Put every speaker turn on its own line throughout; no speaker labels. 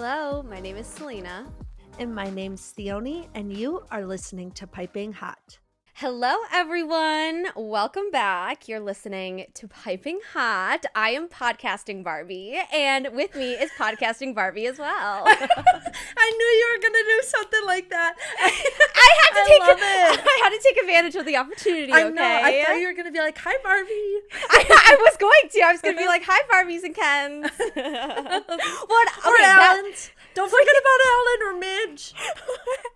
Hello, my name is Selena.
And my name's Theoni, and you are listening to Piping Hot.
Hello, everyone. Welcome back. You're listening to Piping Hot. I am podcasting Barbie, and with me is podcasting Barbie as well.
I knew you were going to do something like that.
I had to take advantage of the opportunity,
I
okay?
know. I thought you were going to be like, hi, Barbie.
I was going to. I was going to be like, hi, Barbies and Kens.
Or Alan's. Don't forget about Alan or Midge.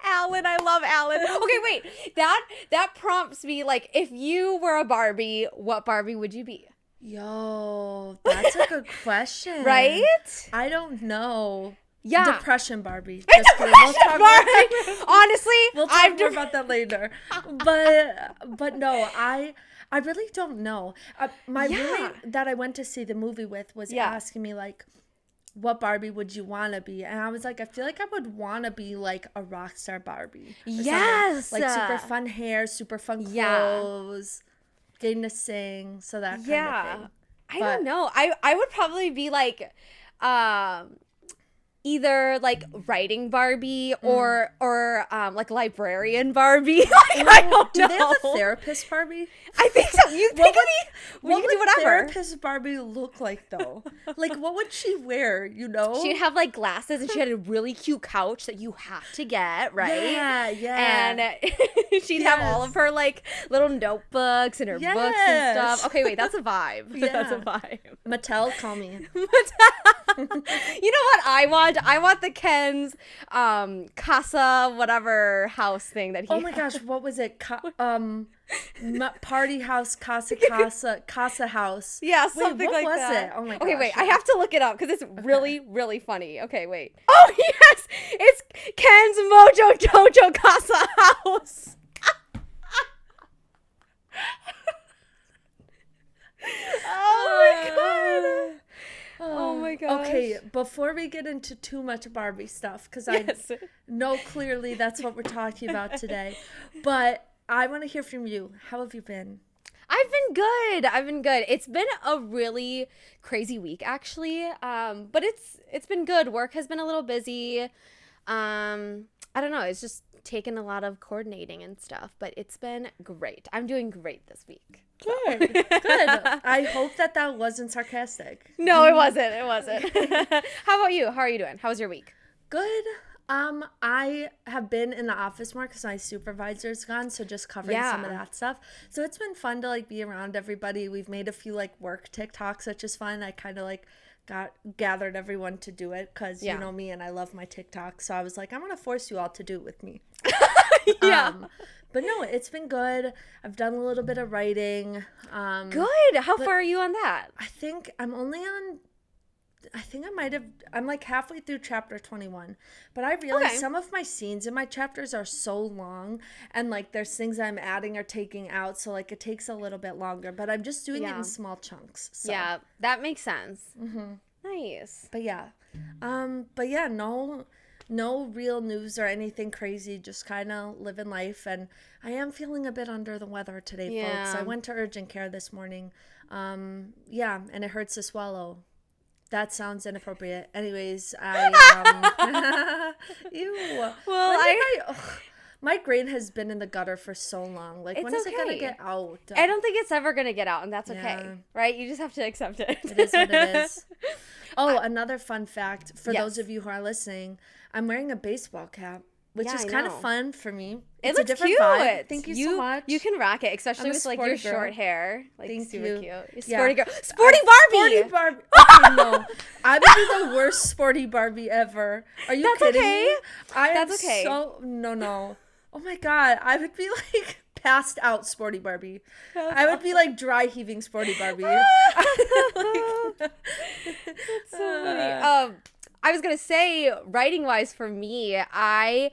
Alan, I love Alan. Okay, wait. That prompts me, like, if you were a Barbie, what Barbie would you be?
Yo, that's a good question.
Right?
I don't know.
Yeah.
Depression Barbie. Just kidding. We'll talk
Barbie. Honestly,
we'll talk more about that later. But no, I really don't know. My roommate that I went to see the movie with was asking me, like, what Barbie would you want to be? And I was like, I feel like I would want to be like a rock star Barbie.
Yes.
Like super fun hair, super fun clothes, getting to sing, so that kind of thing.
I don't know. I would probably be like either like writing Barbie or like librarian Barbie. I don't know.
Do they have a therapist Barbie?
I think so. You think
what would
do whatever.
Therapist Barbie look like though? Like what would she wear, you know?
She'd have like glasses and she had a really cute couch that you have to get, right?
Yeah.
And she'd have all of her like little notebooks and her books and stuff. Okay, wait, that's a vibe.
Yeah.
That's a vibe.
Mattel, call me.
You know what I want? I want the Ken's casa whatever house thing that he
Oh my gosh, what was it? Party house, casa house.
Yeah, something like that.
What was it? Oh my gosh.
Okay, wait, I have to look it up because it's really, really funny. Okay, wait. Oh, yes! It's Ken's Mojo Jojo Casa House. Oh my god. Oh my gosh.
Okay, before we get into too much Barbie stuff, because I know clearly that's what we're talking about today, but I want to hear from you. How have you been?
I've been good. It's been a really crazy week, actually, but it's been good. Work has been a little busy. I don't know. It's just taken a lot of coordinating and stuff, but it's been great. I'm doing great this week. So.
Good. I hope that wasn't sarcastic.
No, it wasn't. How about you? How are you doing? How was your week?
Good. I have been in the office more because my supervisor's gone, so just covering some of that stuff. So it's been fun to like be around everybody. We've made a few like work TikToks, which is fun. I kind of like gathered everyone to do it because you know me and I love my TikTok. So I was like, I'm gonna force you all to do it with me. But no, it's been good. I've done a little bit of writing.
Good. How far are you on that?
I think I'm like halfway through chapter 21, but I realized some of my scenes in my chapters are so long and like there's things I'm adding or taking out. So like it takes a little bit longer, but I'm just doing it in small chunks. So.
Yeah, that makes sense. Mm-hmm. Nice.
But yeah, no real news or anything crazy, just kind of living life. And I am feeling a bit under the weather today, folks. I went to urgent care this morning. And it hurts to swallow. That sounds inappropriate. Anyways, ew. Well, my brain has been in the gutter for so long. Like, when is it going to get out?
I don't think it's ever going to get out, and that's okay. Right? You just have to accept it.
It is what it is. Oh, another fun fact for those of you who are listening, I'm wearing a baseball cap, which is kind of fun for me. It's
a
different
cute.
Vibe. Thank you so much.
You can rock it, especially with like your short hair. Like,
Thank
super
you.
Cute. Sporty girl. Sporty Barbie.
Sporty Barbie. Okay, no. I would be the worst sporty Barbie ever. Are you kidding me?
That's okay.
No. Oh my god, I would be like passed out sporty Barbie. I would be like dry heaving sporty Barbie.
That's so funny. I was gonna say, writing wise for me, I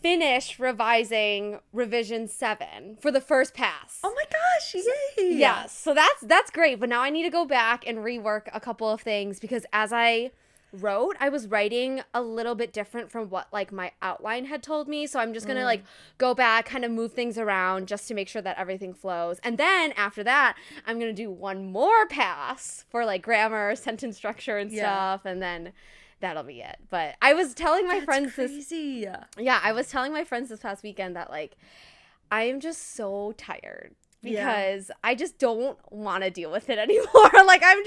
finished revising revision 7 for the first pass.
Oh my gosh, yay!
Yes, so that's great. But now I need to go back and rework a couple of things because as I wrote, I was writing a little bit different from what like my outline had told me. So I'm just gonna like go back, kind of move things around just to make sure that everything flows. And then after that, I'm gonna do one more pass for like grammar, sentence structure and stuff, and then that'll be it. But I was telling my friends
crazy.
I was telling my friends this past weekend that like I am just so tired because I just don't want to deal with it anymore. Like I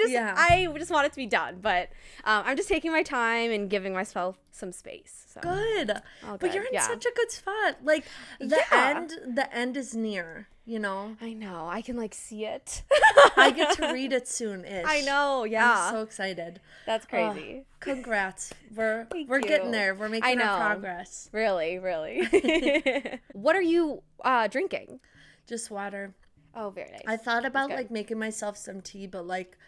just want it to be done. But I'm just taking my time and giving myself some space. So.
Good. But you're in such a good spot. Like the end is near, you know?
I know. I can like see it.
I get to read it soon-ish.
I know. Yeah.
I'm so excited.
That's crazy.
Congrats. We're getting there. We're making our progress.
Really, really. What are you drinking?
Just water.
Oh, very nice.
I thought about like making myself some tea, but like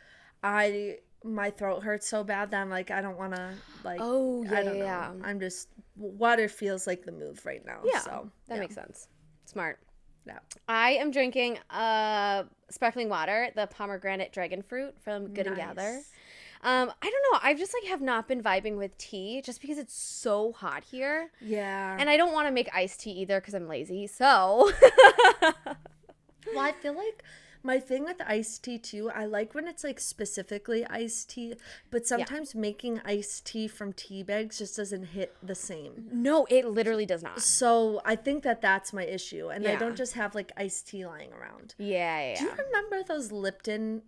my throat hurts so bad that I'm like, I don't want to like.
Oh, yeah,
I don't know. I'm just, water feels like the move right now.
Yeah,
so
that makes sense. Smart.
Yeah.
I am drinking sparkling water, the pomegranate dragon fruit from Good and Gather. I don't know. I just like have not been vibing with tea just because it's so hot here.
Yeah.
And I don't want to make iced tea either because I'm lazy. So.
Well, I feel like my thing with iced tea too, I like when it's like specifically iced tea, but sometimes making iced tea from tea bags just doesn't hit the same.
No, it literally does not.
So I think that's my issue, and I don't just have like iced tea lying around.
Yeah.
Do you remember those Lipton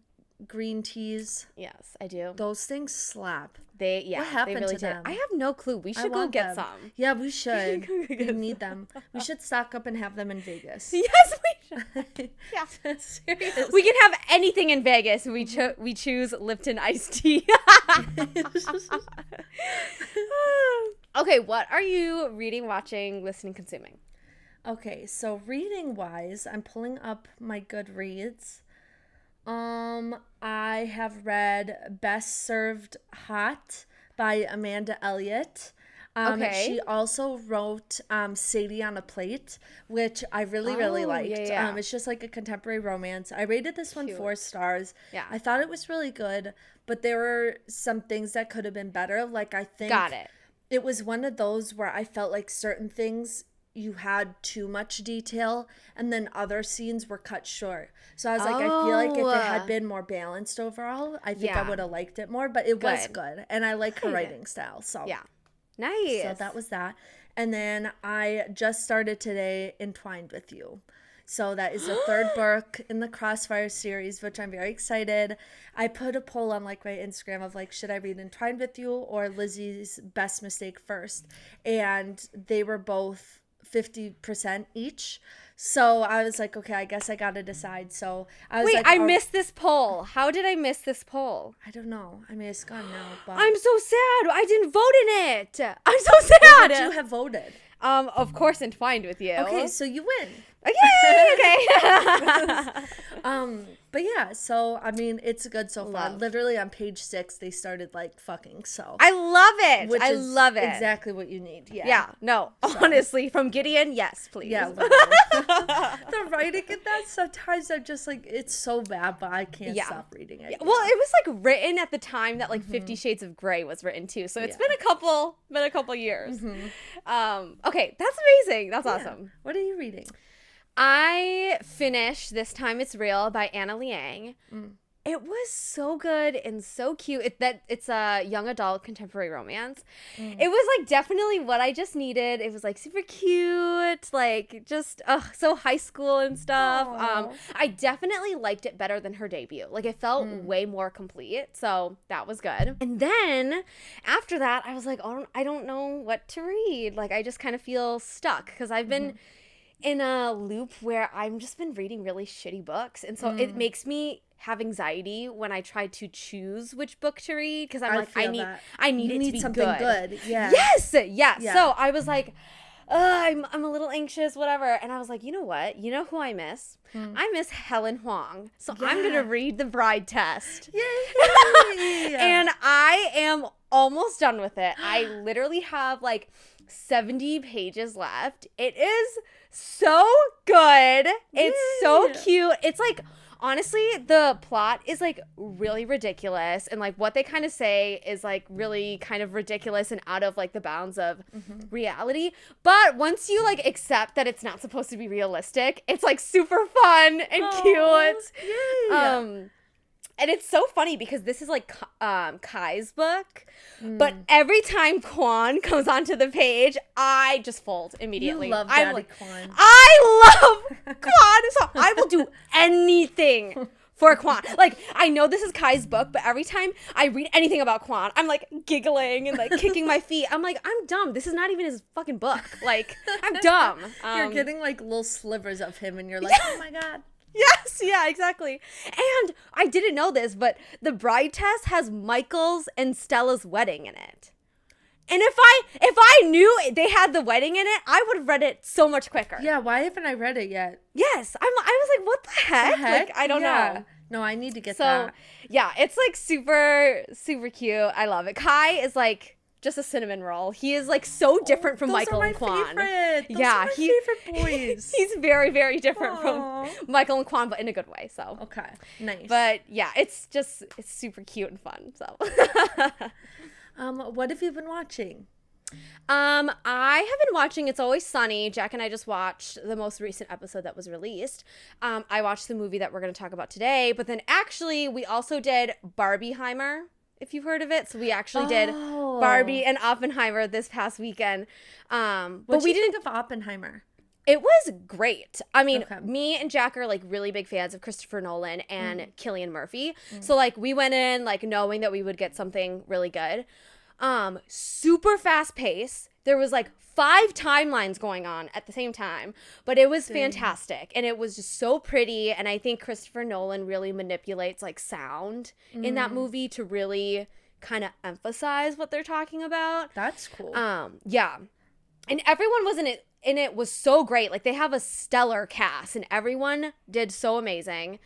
green teas?
Yes, I do.
Those things slap.
What happened
they really
to them? I have no clue. We should go get some.
Yeah, we should. We need them. We should stock up and have them in Vegas.
Yes, we should. Yeah.
Serious.
We can have anything in Vegas. We choose Lipton iced tea. Okay, what are you reading, watching, listening, consuming?
Okay, so reading wise, I'm pulling up my Goodreads. I have read Best Served Hot by Amanda Elliott. She also wrote Sadie on a Plate, which I really liked.
Yeah.
It's just like a contemporary romance. I rated this one 4 stars.
Yeah.
I thought it was really good, but there were some things that could have been better. Like I think it was one of those where I felt like certain things you had too much detail and then other scenes were cut short. So I was like, I feel like if it had been more balanced overall, I think I would have liked it more, but it was good. And I like her writing style. So
yeah. Nice.
So that was that. And then I just started today Entwined with You. So that is the third book in the Crossfire series, which I'm very excited. I put a poll on like my Instagram of like, should I read Entwined with You or Lizzie's Best Mistake first? And they were both 50% each. So I was like, okay, I guess I gotta decide. So I was
I missed this poll. How did I miss this poll?
I don't know. I mean, it's gone now. But
I'm so sad. I didn't vote in it. I'm so sad.
What would you have voted?
Of course, Entwined with You.
Okay, so you win.
Okay.
But yeah, so I mean, it's good so far.
Love.
Literally on page 6, they started like fucking. So
I love it.
Which
I
is
love it.
Exactly what you need. Yeah.
Yeah. No. So. Honestly, from Gideon, yes, please.
Yeah. The writing in that sometimes I'm just like, it's so bad, but I can't stop reading it.
Yeah. Well, it was like written at the time that like 50 Shades of Grey was written too. So it's been a couple years. Okay, that's amazing. That's awesome.
What are you reading?
I finished This Time It's Real by Anna Liang. It was so good and so cute. It's a young adult contemporary romance. It was like definitely what I just needed. It was like super cute, like just so high school and stuff. I definitely liked it better than her debut. Like it felt way more complete. So that was good. And then after that, I was like, oh, I don't know what to read. Like I just kind of feel stuck because I've been in a loop where I've just been reading really shitty books. And so it makes me have anxiety when I try to choose which book to read because I'm like, I need it to be
something good. Yeah.
Yes. So I was like, I'm a little anxious, whatever. And I was like, you know what? You know who I miss? I miss Helen Huang. So I'm going to read The Bride Test.
Yay!
And I am almost done with it. I literally have like 70 pages left. It is so good. It's so cute. It's like, honestly, the plot is like really ridiculous. And like what they kind of say is like really kind of ridiculous and out of like the bounds of reality. But once you like accept that it's not supposed to be realistic, it's like super fun and cute.
Yay.
And it's so funny because this is like Kai's book, but every time Quan comes onto the page, I just fold immediately.
You love Daddy Quan.
I love Quan, so I will do anything for Quan. Like, I know this is Kai's book, but every time I read anything about Quan, I'm like giggling and like kicking my feet. I'm like, I'm dumb. This is not even his fucking book. Like, I'm dumb.
You're getting like little slivers of him and you're like, oh my God.
Yes, yeah, exactly. And I didn't know this, but the bride test has Michael's and Stella's wedding in it. And if I knew they had the wedding in it, I would have read it so much quicker.
Yeah, why haven't I read it yet?
Yes, I was like, what the heck? Like, I don't know.
No, I need to get that.
Yeah, it's like super, super cute. I love it. Kai is like just a cinnamon roll. He is like so different from Michael and Quan.
Those are my favorite boys.
He's very, very different from Michael and Quan, but in a good way. So
okay, nice.
But yeah, it's super cute and fun. So
what have you been watching?
I have been watching It's Always Sunny. Jack and I just watched the most recent episode that was released. I watched the movie that we're going to talk about today, but then actually we also did Barbieheimer, if you've heard of it. So we actually did Barbie and Oppenheimer this past weekend.
But we didn't think of Oppenheimer.
It was great. I mean, me and Jack are like really big fans of Christopher Nolan and Cillian Murphy. So like we went in like knowing that we would get something really good. Super fast pace. There was like 5 timelines going on at the same time, but it was fantastic. And it was just so pretty. And I think Christopher Nolan really manipulates like sound in that movie to really kind of emphasize what they're talking about.
That's cool.
Yeah. And everyone was in it was so great. Like they have a stellar cast and everyone did so amazing.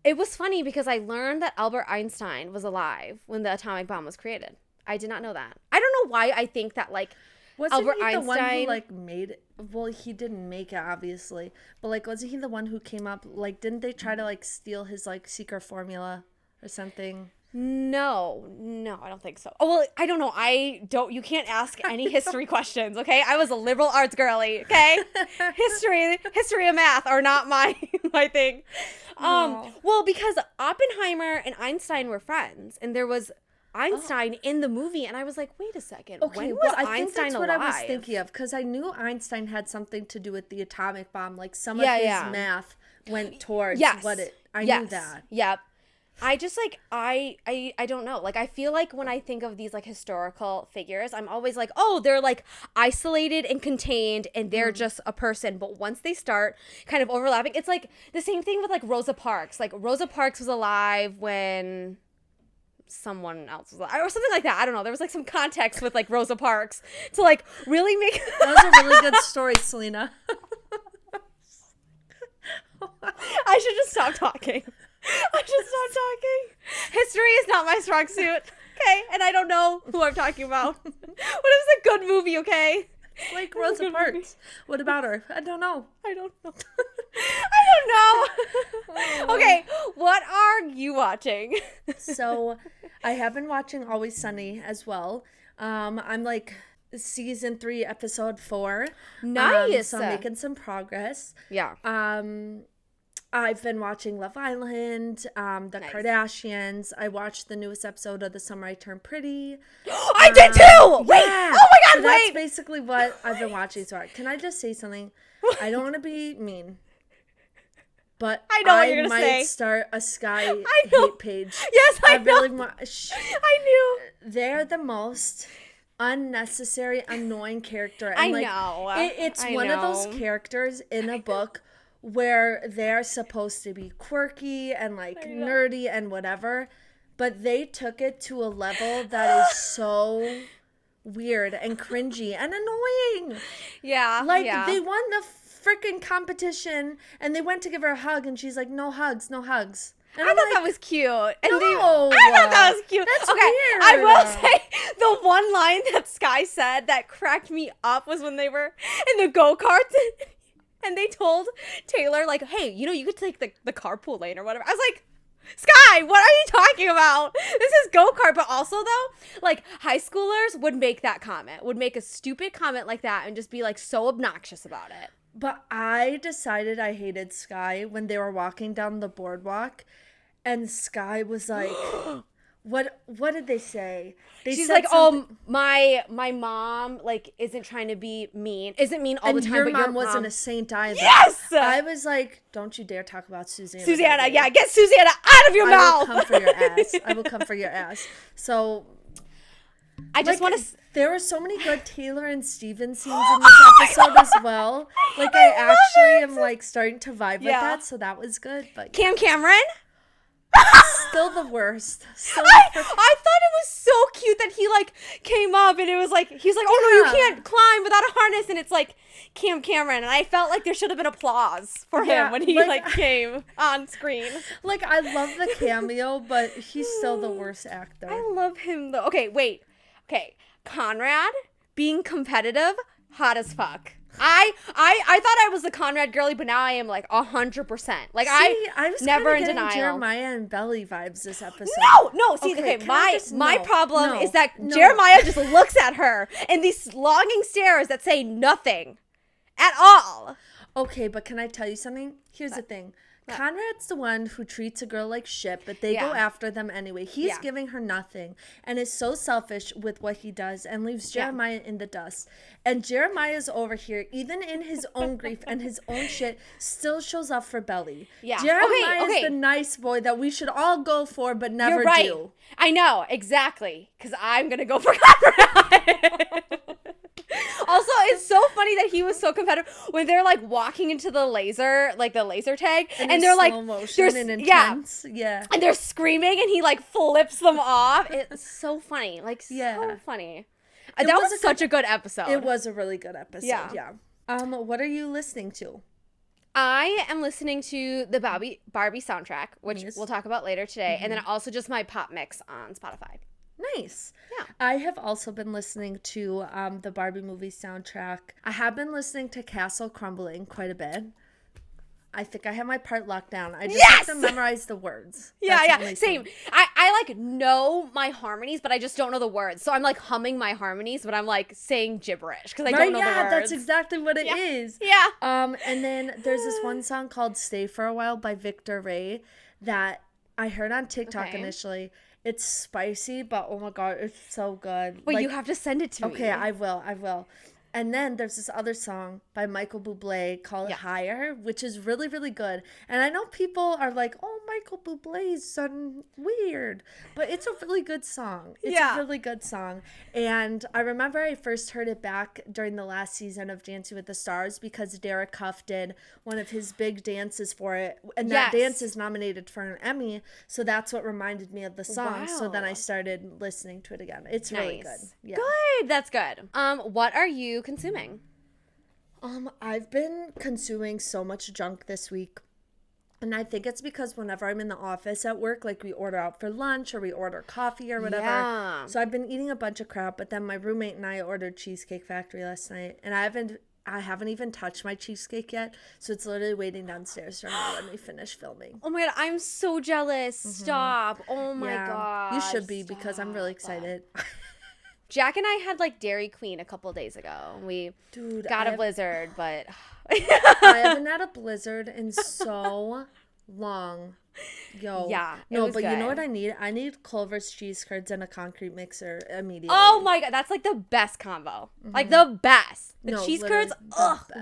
It was funny because I learned that Albert Einstein was alive when the atomic bomb was created. I did not know that. I don't know why I think that like Albert Einstein,
the one who like made it? Well, he didn't make it obviously, but like wasn't he the one who came up like didn't they try to like steal his like secret formula or something?
No, I don't think so. Oh, well, I don't know. You can't ask any history questions, okay? I was a liberal arts girly, okay? History and math are not my thing. Well, because Oppenheimer and Einstein were friends, and there was Einstein in the movie, and I was like, wait a second.
Okay,
when was
I
Einstein
think that's
alive?
what I was thinking of, because I knew Einstein had something to do with the atomic bomb. Like some of his math went towards what it. I knew that.
Yep. I just like I don't know. Like I feel like when I think of these like historical figures, I'm always like, oh, they're like isolated and contained and they're just a person. But once they start kind of overlapping, it's like the same thing with like Rosa Parks. Like Rosa Parks was alive when someone else was alive or something like that. I don't know. There was like some context with like Rosa Parks to like really make
that was a really good story, Selena.
I should just stop talking. History is not my strong suit, okay? And I don't know who I'm talking about. What is a good movie, okay?
Like Rosa Parks. What about her? I don't know.
Okay, what are you watching?
So, I have been watching Always Sunny as well. I'm like season 3, episode 4.
Nice.
So I'm making some progress.
Yeah.
I've been watching Love Island, the Kardashians. I watched the newest episode of The Summer I Turned Pretty.
I did too! Wait!
Yeah.
Oh my god,
so that's basically what I've been watching. So can I just say something? I don't want to be mean, but
I know what you're gonna say.
Might start a Sky hate page.
Yes, I know.
Really
I knew.
They're the most unnecessary, annoying character. And
I know.
It's one of those characters in a book where they're supposed to be quirky and like nerdy and whatever, but they took it to a level that is so weird and cringy and annoying.
Yeah.
Like they won the freaking competition and they went to give her a hug and she's like, no hugs. And
I thought that was cute. And
I
thought that was cute.
That's
okay,
weird.
I will say the one line that Sky said that cracked me up was when they were in the go-karts and they told Taylor, like, hey, you could take the carpool lane or whatever. I was like, Sky, what are you talking about? This is go-kart. But also, though, like, high schoolers would make that comment, would make a stupid comment like that and just be, like, so obnoxious about it.
But I decided I hated Sky when they were walking down the boardwalk And Sky was like, what did they say?
She's like, oh, my mom like isn't trying to be mean, isn't mean all the time,
your
but
mom
your
wasn't a saint either.
Yes!
I was like, don't you dare talk about Susanna.
Susanna, yeah, get Susanna out of your mouth.
I will come for your ass. I will come for your ass. So
I just want to.
There were so many good Taylor and Steven scenes in this episode as well. Like I actually am like starting to vibe with that, so that was good. But
Cameron.
Still the worst.
I thought it was so cute that he like came up and it was like he's like, oh no, you can't climb without a harness, and it's like Cameron, and I felt like there should have been applause for him when he like came on screen.
Like I love the cameo, but he's still the worst actor.
I love him though. Okay, wait. Okay, Conrad being competitive, hot as fuck. I thought I was the Conrad girly, but now I am like 100%. Like
I was
never in
getting
denial.
Jeremiah and Belly vibes this episode.
No. See, my problem is that Jeremiah just looks at her in these longing stares that say nothing at all.
Okay, but can I tell you something? Here's the thing. Conrad's the one who treats a girl like shit, but they go after them anyway. He's giving her nothing and is so selfish with what he does and leaves Jeremiah in the dust. And Jeremiah's over here, even in his own grief and his own shit, still shows up for Belly. Yeah. Jeremiah is the nice boy that we should all go for, but never do.
I know, exactly. Because I'm going to go for Conrad. Also, it's so funny that he was so competitive when they're like walking into the laser tag, and they're like,
there's intense, and
they're screaming, and he like flips them off. It's so funny, like so funny. That was such a good episode.
It was a really good episode. Yeah. What are you listening to?
I am listening to the Barbie soundtrack, which we'll talk about later today, and then also just my pop mix on Spotify.
Nice. Yeah. I have also been listening to the Barbie movie soundtrack. I have been listening to Castle Crumbling quite a bit. I think I have my part locked down. I just have to memorize the words.
Yeah. Same. I like know my harmonies, but I just don't know the words. So I'm like humming my harmonies, but I'm like saying gibberish because I don't know the words.
That's exactly what it is.
Yeah.
And then there's this one song called Stay for a While by Victor Ray that I heard on TikTok initially. It's spicy, but oh my god, it's so good.
Wait, you have to send it to me.
Okay, I will. And then there's this other song by Michael Bublé called Higher, which is really, really good. And I know people are like, oh, Michael Bublé's weird. But it's a really good song. It's a really good song. And I remember I first heard it back during the last season of Dancing with the Stars because Derek Huff did one of his big dances for it. And that dance is nominated for an Emmy. So that's what reminded me of the song. Wow. So then I started listening to it again. It's really good.
Yeah. Good. That's good. What are you consuming?
I've been consuming so much junk this week, and I think it's because whenever I'm in the office at work, like we order out for lunch or we order coffee or whatever, so I've been eating a bunch of crap. But then my roommate and I ordered Cheesecake Factory last night, and I haven't even touched my cheesecake yet, so it's literally waiting downstairs for me when we finish filming.
Oh my god, I'm so jealous. Stop. Oh my god.
You should be because I'm really excited.
Jack and I had like Dairy Queen a couple days ago. We got a blizzard, but
I haven't had a blizzard in so long.
Yeah.
No, but good. You know what I need? I need Clover's cheese curds and a concrete mixer immediately.
Oh my god, that's like the best combo. Like the best. The cheese curds,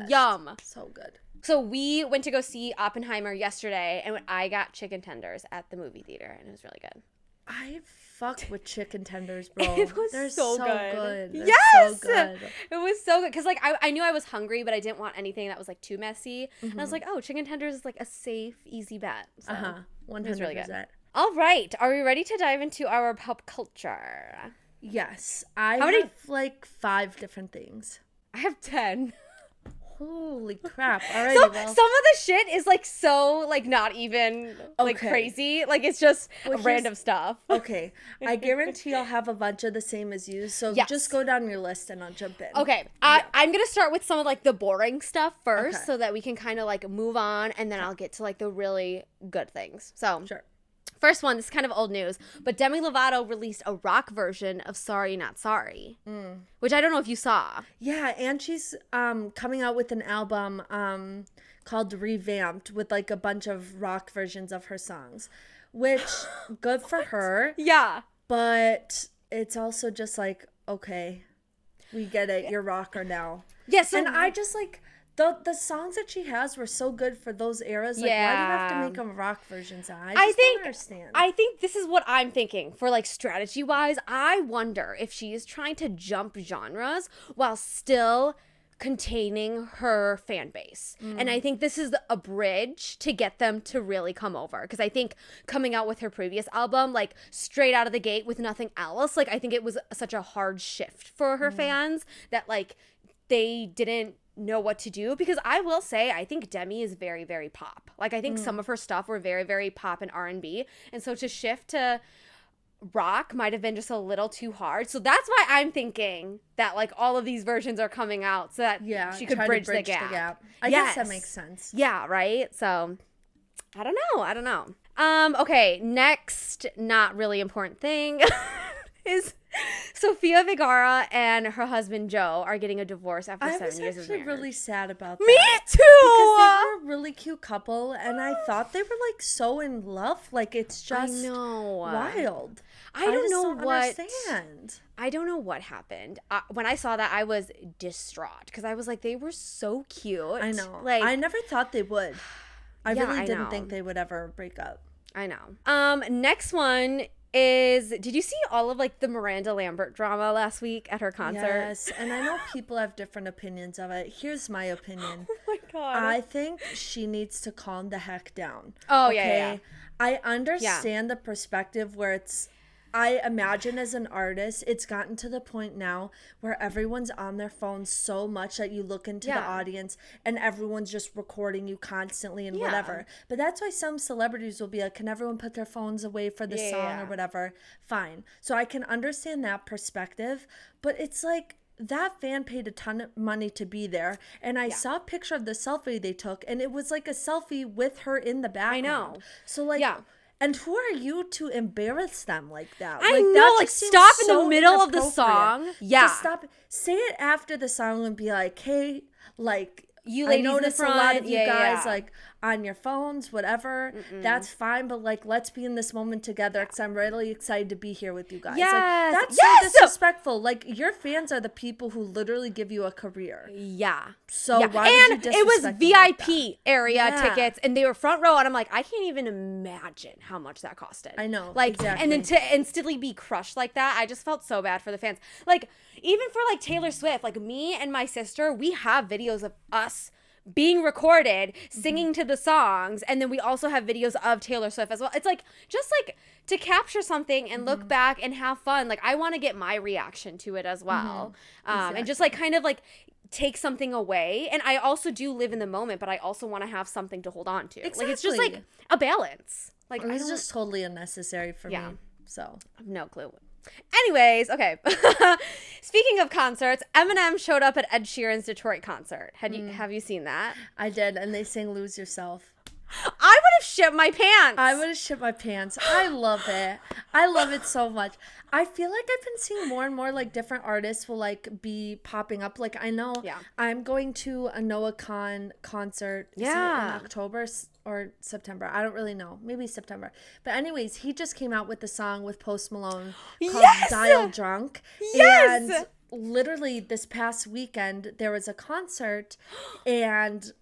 yum.
So good.
So we went to go see Oppenheimer yesterday, and I got chicken tenders at the movie theater, and it was really good.
I fuck with chicken tenders, bro.
They're so good.
They're
yes!
So good.
It was so good. Because, like, I knew I was hungry, but I didn't want anything that was, like, too messy. And I was like, oh, chicken tenders is, like, a safe, easy bet. So
100%.
It was really good. All right. Are we ready to dive into our pop culture?
Yes. I have, like, 5 different things.
I have 10.
Holy crap. All right.
So, some of the shit is like so like not even like crazy. Like it's just random stuff.
Okay. I guarantee I'll have a bunch of the same as you. So just go down your list and I'll jump in.
Okay. I'm going to start with some of like the boring stuff first so that we can kind of like move on, and then I'll get to like the really good things. So
sure.
First one, this is kind of old news, but Demi Lovato released a rock version of Sorry Not Sorry, which I don't know if you saw.
Yeah, and she's coming out with an album called Revamped with like a bunch of rock versions of her songs, which good for her.
Yeah.
But it's also just like, okay, we get it. You're rocker now.
Yeah, so
and I just like the songs that she has were so good for those eras. Like, why do you have to make them rock versions? I just don't understand.
I think this is what I'm thinking for like strategy wise. I wonder if she is trying to jump genres while still containing her fan base. And I think this is a bridge to get them to really come over, because I think coming out with her previous album like straight out of the gate with nothing else, like I think it was such a hard shift for her fans that like they didn't know what to do. Because I will say, I think Demi is very, very pop. Like I think some of her stuff were very, very pop and R&B, and so to shift to rock might have been just a little too hard. So that's why I'm thinking that like all of these versions are coming out so that she could bridge the gap.
I guess that makes sense.
Yeah, right? So I don't know. Okay, next not really important thing is Sofia Vergara and her husband Joe are getting a divorce after 7 years of marriage.
I was actually really sad about that.
Me too!
Because they were a really cute couple, and I thought they were like so in love. Like it's just wild.
I don't
understand.
I don't know what happened. When I saw that, I was distraught because I was like, they were so cute.
I know.
Like
I never thought they would. I really didn't think they would ever break up.
I know. Next one is, did you see all of like the Miranda Lambert drama last week at her concert?
Yes, and I know people have different opinions of it. Here's my opinion.
Oh my God.
I think she needs to calm the heck down.
Oh, okay? Yeah.
I understand the perspective where it's, I imagine as an artist, it's gotten to the point now where everyone's on their phones so much that you look into the audience and everyone's just recording you constantly and whatever. But that's why some celebrities will be like, can everyone put their phones away for the song or whatever? Fine. So I can understand that perspective, but it's like, that fan paid a ton of money to be there, and I saw a picture of the selfie they took, and it was like a selfie with her in the background. I know. So like, and who are you to embarrass them like that?
I know,
that
like stop in the middle of the song. Yeah,
just stop. Say it after the song and be like, hey, like,
you ladies
I notice
in the front,
a lot of you guys like on your phones, whatever. That's fine, but like, let's be in this moment together because I'm really excited to be here with you guys.
Yes,
like, that's so disrespectful. Like, your fans are the people who literally give you a career.
Yeah.
So why would you disrespect
it was VIP
like
area tickets, and they were front row, and I'm like, I can't even imagine how much that costed.
I know,
like,
exactly.
And then to instantly be crushed like that, I just felt so bad for the fans. Like, even for like Taylor Swift, like me and my sister, we have videos of us being recorded singing to the songs, and then we also have videos of Taylor Swift as well. It's like, just like to capture something and look back and have fun. Like, I want to get my reaction to it as well. And just like kind of like take something away. And I also do live in the moment, but I also want to have something to hold on to.
Exactly.
Like, it's just like a balance. Like,
it's just totally unnecessary for me. So
I have no clue. Anyways, okay. Speaking of concerts, Eminem showed up at Ed Sheeran's Detroit concert. Have you seen that?
I did, and they sang "Lose Yourself."
I would have shit my pants.
I would have shit my pants. I love it. I love it so much. I feel like I've been seeing more and more like different artists will like be popping up. Like I know I'm going to a Noah Khan concert in October or September. I don't really know. Maybe September. But anyways, he just came out with the song with Post Malone called Dial Drunk.
Yes!
And literally this past weekend there was a concert and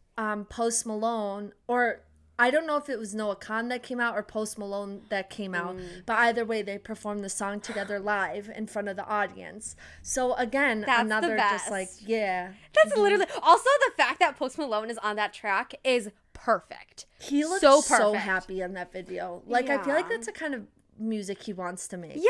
Post Malone, or I don't know if it was Noah Khan that came out or Post Malone that came out, but either way, they performed the song together live in front of the audience. So again,
that's
another just like,
That's literally, also the fact that Post Malone is on that track is perfect.
He looks so happy in that video. Like, I feel like that's the kind of music he wants to make.
Yeah.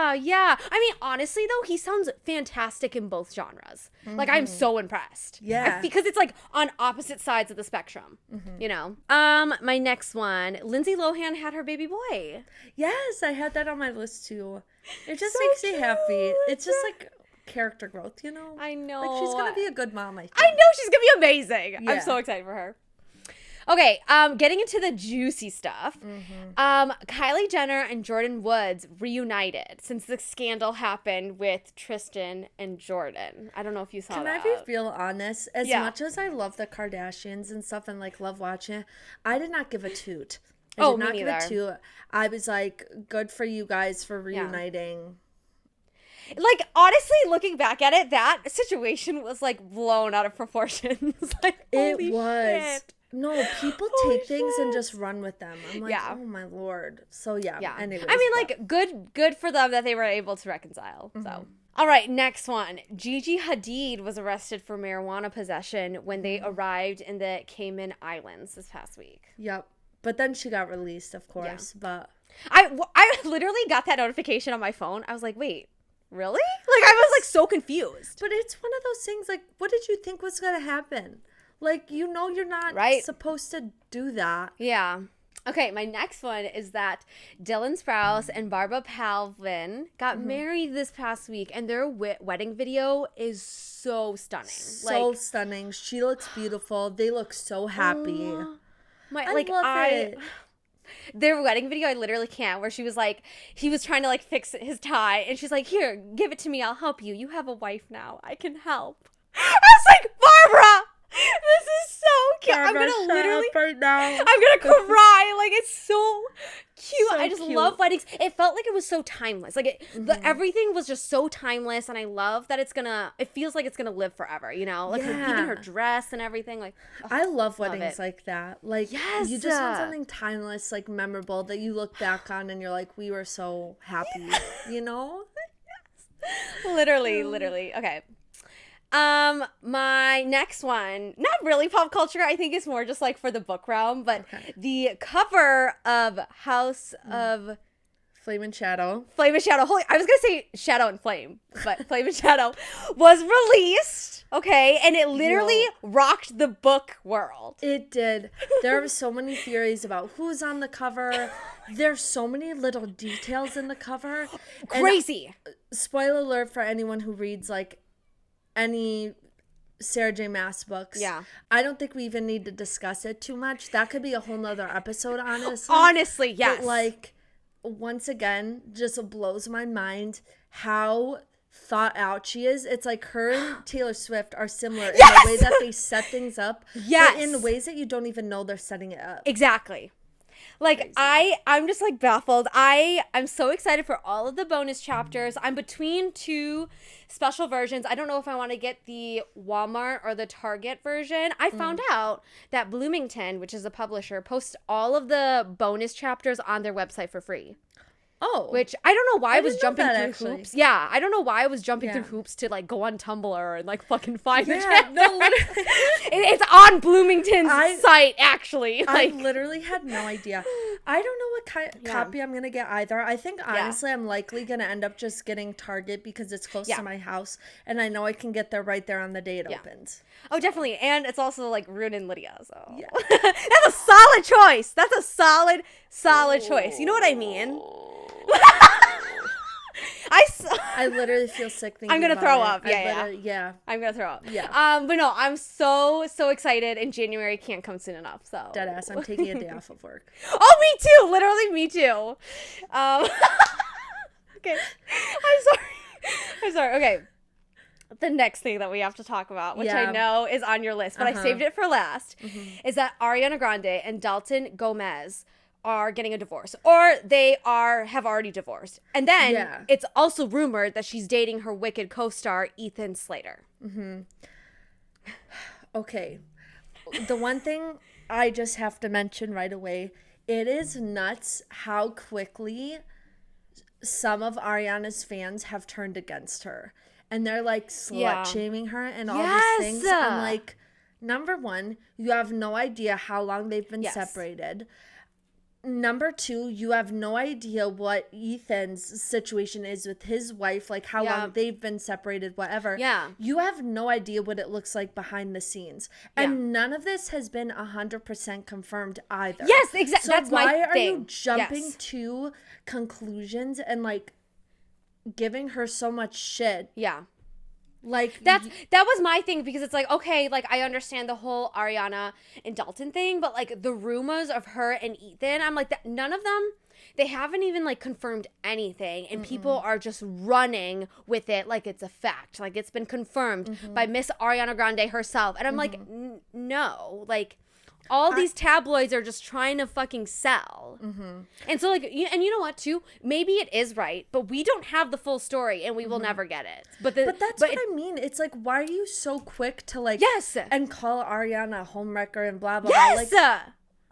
I mean, honestly though, he sounds fantastic in both genres. Like, I'm so impressed.
Yeah.
Because it's like on opposite sides of the spectrum, you know? My next one, Lindsay Lohan had her baby boy.
Yes, I had that on my list too. It just makes me happy. It's just like character growth, you know?
I know.
Like, she's gonna be a good mom, I think.
I know she's gonna be amazing. Yeah. I'm so excited for her. Okay, getting into the juicy stuff. Kylie Jenner and Jordan Woods reunited since the scandal happened with Tristan and Jordan. I don't know if you saw that.
Can I be real honest? As much as I love the Kardashians and stuff and like love watching it, I did not give a toot. I
Oh,
did
me
not give it
neither.
2. I was like, good for you guys for
Yeah.
reuniting.
Like, honestly, looking back at it, that situation was, like, blown out of proportions. Like,
It
holy
was.
shit.
No, people
Holy
take things and
shit.
just run with them. I'm like,
Yeah.
oh my lord. So yeah.
Yeah.
Anyways,
I mean,
but-
like, good for them that they were able to reconcile. So. All right, next one. Gigi Hadid was arrested for marijuana possession when they arrived in the Cayman Islands this past week.
Yep. But then she got released, of course. But
I literally got that notification on my phone. I was like, wait, really? Like, I was, like, so confused.
But it's one of those things, like, what did you think was going to happen? Like, you know you're not supposed to do that.
Yeah. Okay, my next one is that Dylan Sprouse and Barbara Palvin got married this past week, and their wedding video is so stunning.
So stunning. She looks beautiful. They look so happy.
I love it. Their wedding video, I literally can't, where she was like, he was trying to like fix his tie, and she's like, here, give it to me, I'll help you. You have a wife now. I can help. I was like, Barbara! This is so cute. I'm gonna literally
right now.
I'm gonna cry. Like, it's so cute.
So
I just
cute.
love weddings. It felt like it was so timeless. Like everything was just so timeless, and I love that it feels like it's gonna live forever, you know? Like even her dress and everything. Like,
I love weddings like that. Like,
yes,
you just want something timeless, like memorable that you look back on and you're like, we were so happy, you know?
literally. Okay. My next one, not really pop culture. I think it's more just like for the book realm, but the cover of House of
Flame and Shadow.
Flame and Shadow. Holy, I was gonna say Shadow and Flame, but Flame and Shadow was released. Okay, and it literally rocked the book world.
It did. There were so many theories about who's on the cover. There's so many little details in the cover.
Crazy.
And, spoiler alert for anyone who reads like any Sarah J. Maas books.
Yeah.
I don't think we even need to discuss it too much. That could be a whole nother episode, honestly.
Honestly, yes.
But like, once again, just blows my mind how thought out she is. It's like her and Taylor Swift are similar in the way that they set things up.
Yes.
But in ways that you don't even know they're setting it up.
Exactly. Like, I'm just like baffled. I'm so excited for all of the bonus chapters. I'm between 2 special versions. I don't know if I want to get the Walmart or the Target version. I found out that Bloomington, which is a publisher, posts all of the bonus chapters on their website for free.
Oh.
Which I don't know why I was
didn't know
jumping
that,
through
actually.
hoops. Yeah, I don't know why I was jumping through hoops to like go on Tumblr and like fucking find the chapter.
No, literally.
It's on Bloomington's site, actually. Like,
I literally had no idea. I don't know what copy I'm going to get either. I think, honestly, I'm likely going to end up just getting Target because it's close to my house. And I know I can get there right there on the day it opens.
Oh, definitely. And it's also like Rune and Lydia. So that's a solid choice. That's a solid choice. You know what I mean?
I literally feel sick thinking
I'm gonna
about
throw
it.
up.
Yeah.
I'm gonna throw up.
Yeah.
But no, I'm so excited, and January can't come soon enough. So
Deadass. I'm taking a day off of work.
Oh, me too. Literally, me too. Okay. I'm sorry. Okay. The next thing that we have to talk about, which I know is on your list, but I saved it for last, is that Ariana Grande and Dalton Gomez are getting a divorce, or they have already divorced. And then it's also rumored that she's dating her Wicked co-star Ethan Slater.
Okay. The one thing I just have to mention right away, it is nuts how quickly some of Ariana's fans have turned against her. And they're like slut-shaming her and all these things. I'm like, number one, you have no idea how long they've been separated. Number 2, you have no idea what Ethan's situation is with his wife, like how long they've been separated, whatever.
Yeah.
You have no idea what it looks like behind the scenes. And none of this has been 100% confirmed either.
Yes, exactly.
So
that's my thing.
why are you jumping to conclusions and like giving her so much shit?
Yeah.
Like
that was my thing, because it's like, okay, like I understand the whole Ariana and Dalton thing, but like the rumors of her and Ethan, I'm like, that none of them, they haven't even like confirmed anything, and people are just running with it like it's a fact, like it's been confirmed by Miss Ariana Grande herself, and I'm like, no, like All these tabloids are just trying to fucking sell. And so, like, and you know what, too? Maybe it is right, but we don't have the full story, and we will never get it. But
that's what I mean. It's like, why are you so quick to, like,
yes,
and call Ariana a homewrecker and blah, blah,
yes!
blah.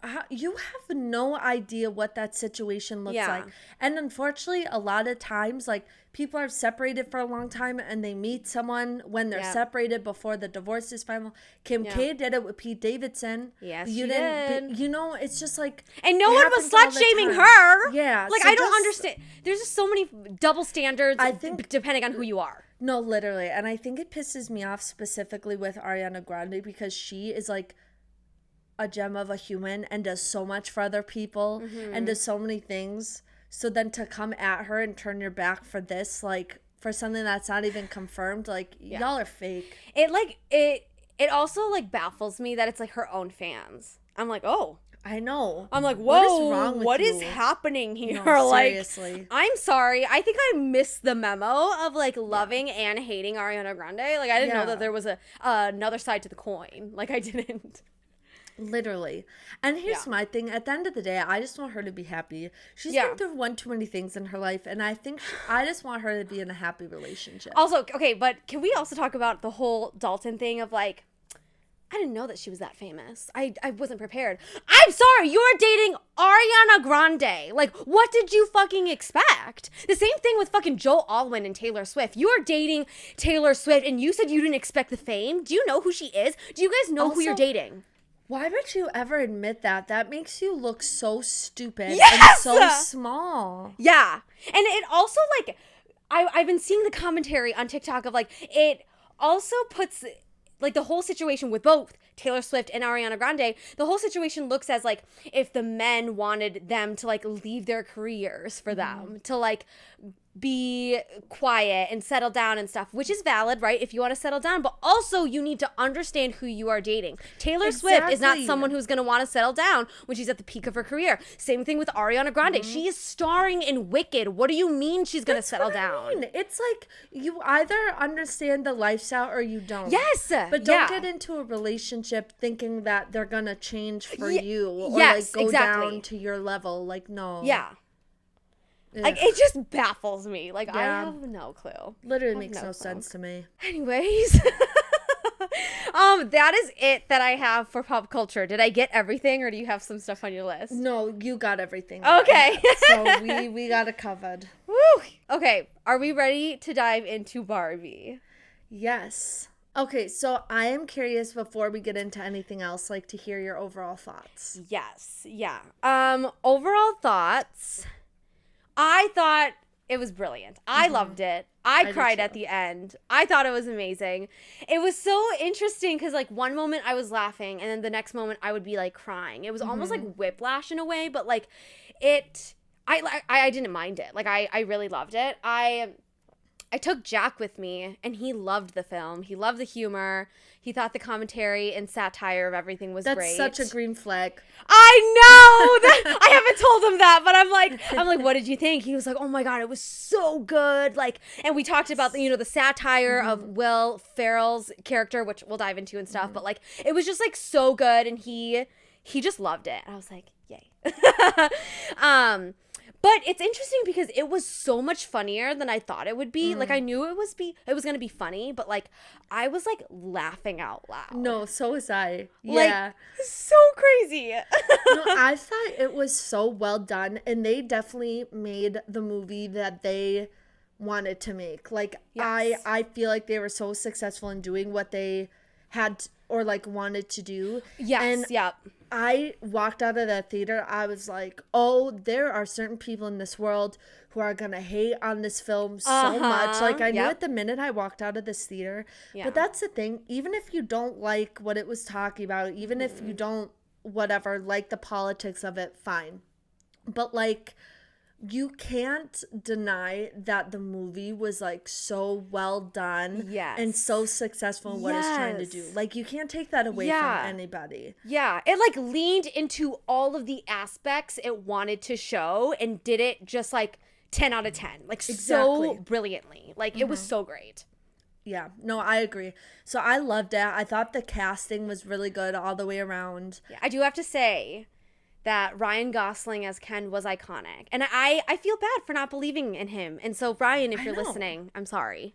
Like, you have no idea what that situation looks like. And unfortunately, a lot of times, like, people are separated for a long time and they meet someone when they're separated before the divorce is final. Kim K did it with Pete Davidson.
Yes,
you didn't. You know, it's just like,
and no one was slut shaming her.
Yeah,
like,
so
I don't understand. There's just so many double standards.
I think
depending on who you are.
No, literally, and I think it pisses me off specifically with Ariana Grande because she is like a gem of a human and does so much for other people and does so many things. So then to come at her and turn your back for this, like, for something that's not even confirmed, like, y'all are fake.
It also, like, baffles me that it's, like, her own fans. I'm like, oh.
I know.
I'm like, whoa,
what is wrong with
what
you?
is happening here?
No,
like,
seriously.
I'm sorry. I think I missed the memo of, like, loving and hating Ariana Grande. Like, I didn't know that there was another side to the coin. Like, I didn't.
Literally. And here's my thing. At the end of the day, I just want her to be happy. She's been through one too many things in her life, and I think I just want her to be in a happy relationship.
Also, okay, but can we also talk about the whole Dalton thing of, like, I didn't know that she was that famous. I wasn't prepared. I'm sorry, you're dating Ariana Grande. Like, what did you fucking expect? The same thing with fucking Joe Alwyn and Taylor Swift. You are dating Taylor Swift, and you said you didn't expect the fame. Do you know who she is? Do you guys know who you're dating?
Why would you ever admit that? That makes you look so stupid
and
so small.
Yeah. And it also, like, I've been seeing the commentary on TikTok of, like, it also puts, like, the whole situation with both Taylor Swift and Ariana Grande, the whole situation looks as, like, if the men wanted them to, like, leave their careers for them, to, like, be quiet and settle down and stuff, which is valid, right? If you want to settle down, but also you need to understand who you are dating. Taylor Swift is not someone who's going to want to settle down when she's at the peak of her career. Same thing with Ariana Grande. She is starring in Wicked. What do you mean she's going to settle down?
It's like you either understand the lifestyle or you don't.
Yes.
But don't get into a relationship thinking that they're going to change for you or like go down to your level. Like, no.
Yeah. Like, it just baffles me. Like, I have no clue.
Literally makes no sense to me.
Anyways, that is it that I have for pop culture. Did I get everything, or do you have some stuff on your list?
No, you got everything.
Okay.
So we got it covered.
Woo! Okay, are we ready to dive into Barbie?
Yes. Okay, so I am curious before we get into anything else, like, to hear your overall thoughts.
Yes. Yeah. Overall thoughts. I thought it was brilliant. I loved it. I cried at the end. I thought it was amazing. It was so interesting because, like, one moment I was laughing and then the next moment I would be, like, crying. It was almost like whiplash in a way, but, like, I didn't mind it. Like, I really loved it. I took Jack with me, and he loved the film. He loved the humor. He thought the commentary and satire of everything was great.
That's such a green flag.
I know that I haven't told him that, but I'm like, what did you think? He was like, oh my God, it was so good. Like, and we talked about the satire of Will Ferrell's character, which we'll dive into and stuff. But, like, it was just, like, so good, and he just loved it. I was like, yay. But it's interesting because it was so much funnier than I thought it would be. Like, I knew it was going to be funny, but, like, I was, like, laughing out loud.
No, so was I. Yeah.
Like, so crazy.
No, I thought it was so well done, and they definitely made the movie that they wanted to make. Like, yes. I feel like they were so successful in doing what they had or, like, wanted to do.
Yes,
and
yep.
I walked out of that theater, I was like, oh, there are certain people in this world who are going to hate on this film so much. Like, I knew it the minute I walked out of this theater. Yeah. But that's the thing. Even if you don't like what it was talking about, even if you don't, whatever, like the politics of it, fine. But, like, you can't deny that the movie was, like, so well done and so successful in what it's trying to do. Like, you can't take that away from anybody.
Yeah. It, like, leaned into all of the aspects it wanted to show and did it just, like, 10 out of 10. Like, so brilliantly. Like, it was so great.
Yeah, no, I agree. So I loved it. I thought the casting was really good all the way around.
Yeah, I do have to say that Ryan Gosling as Ken was iconic. And I feel bad for not believing in him. And so, Ryan, if you're listening, I'm sorry.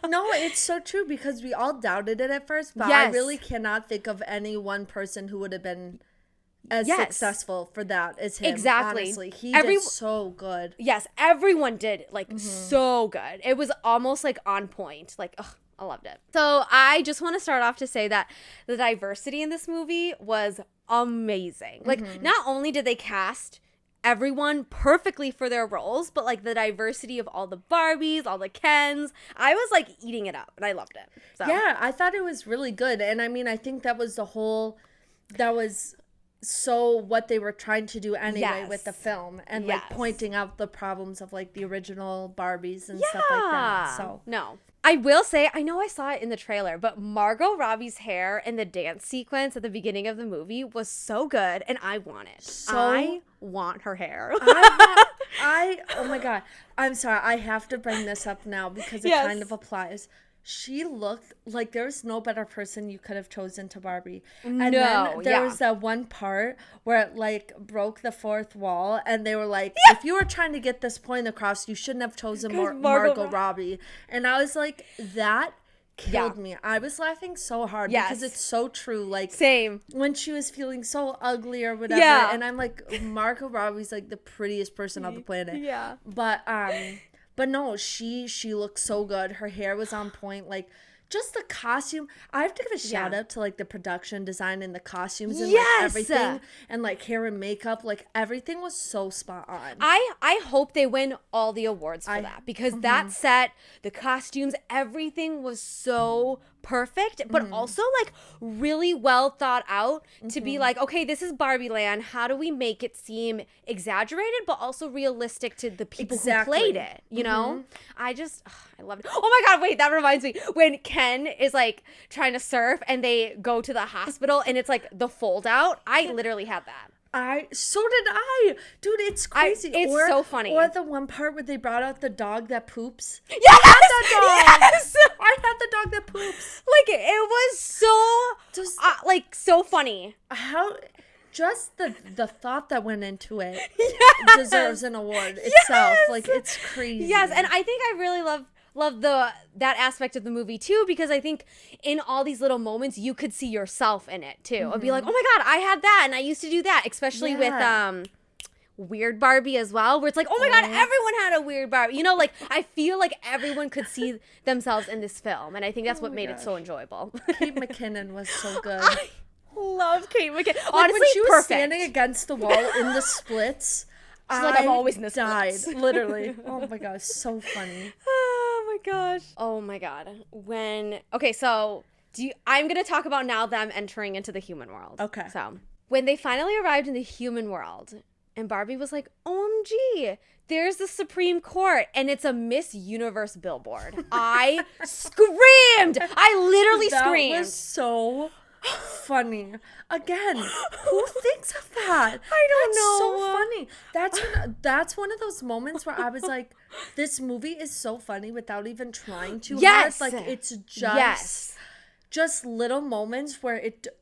No, it's so true because we all doubted it at first, but
Yes.
I really cannot think of any one person who would have been as successful for that as him.
Exactly.
Honestly, he did so good.
Yes, everyone did like so good. It was almost like on point. Like, ugh, I loved it. So I just want to start off to say that the diversity in this movie was amazing. Like, not only did they cast everyone perfectly for their roles, but like the diversity of all the Barbies, all the Kens, I was like eating it up and I loved it. So
Yeah, I thought it was really good. And I mean, I think that was so what they were trying to do anyway with the film and like pointing out the problems of like the original Barbies and stuff like that. So
no, I will say, I know I saw it in the trailer, but Margot Robbie's hair in the dance sequence at the beginning of the movie was so good, and I want it. I want her hair.
Oh my God. I'm sorry. I have to bring this up now because it kind of applies. She looked like there was no better person you could have chosen to Barbie. And then there was that one part where it like broke the fourth wall and they were like, if you were trying to get this point across, you shouldn't have chosen Margot Robbie. And I was like, that killed me. I was laughing so hard because it's so true. Like,
same.
When she was feeling so ugly or whatever. And I'm like, Margot Robbie's like the prettiest person on the planet.
Yeah.
But no, she looked so good. Her hair was on point. Like, just the costume. I have to give a shout out to, like, the production design and the costumes and, like, everything. And, like, hair and makeup. Like, everything was so spot on.
I hope they win all the awards for that. Because that set, the costumes, everything was so perfect. But also, like, really well thought out to be like, okay, this is Barbie Land. How do we make it seem exaggerated but also realistic to the people who played it? You know? I love it. Oh my God, wait, that reminds me. When Ken is like trying to surf and they go to the hospital and it's like the fold out. I literally had that.
So did I. Dude, it's crazy.
It's so funny.
Or the one part where they brought out the dog that poops.
Yes!
I had that dog. Yes! I had the dog that poops.
Like, it was so funny.
How... Just the thought that went into it deserves an award itself. Like, it's crazy.
Yes, and I think I really love that aspect of the movie too, because I think in all these little moments you could see yourself in it too. I'd be like, oh my God, I had that and I used to do that, especially with Weird Barbie as well, where it's like, oh my God, everyone had a Weird Barbie. You know, like, I feel like everyone could see themselves in this film, and I think that's what made it so enjoyable.
Kate McKinnon was so good.
Love Kate McKinnon.
Like,
honestly,
when she was
perfect.
standing against the wall in the splits,
she's like, I'm always in the
splits.
splits.
Literally. Oh my gosh, so funny.
Oh my gosh. Oh my God. Okay, so I'm gonna talk about now them entering into the human world.
Okay.
So when they finally arrived in the human world, and Barbie was like, OMG, there's the Supreme Court, and it's a Miss Universe billboard. I screamed. I literally screamed.
That was so funny. Again, who thinks of that?
I don't know.
So funny. That's one of those moments where I was like, this movie is so funny without even trying too hard. Like, it's just little moments where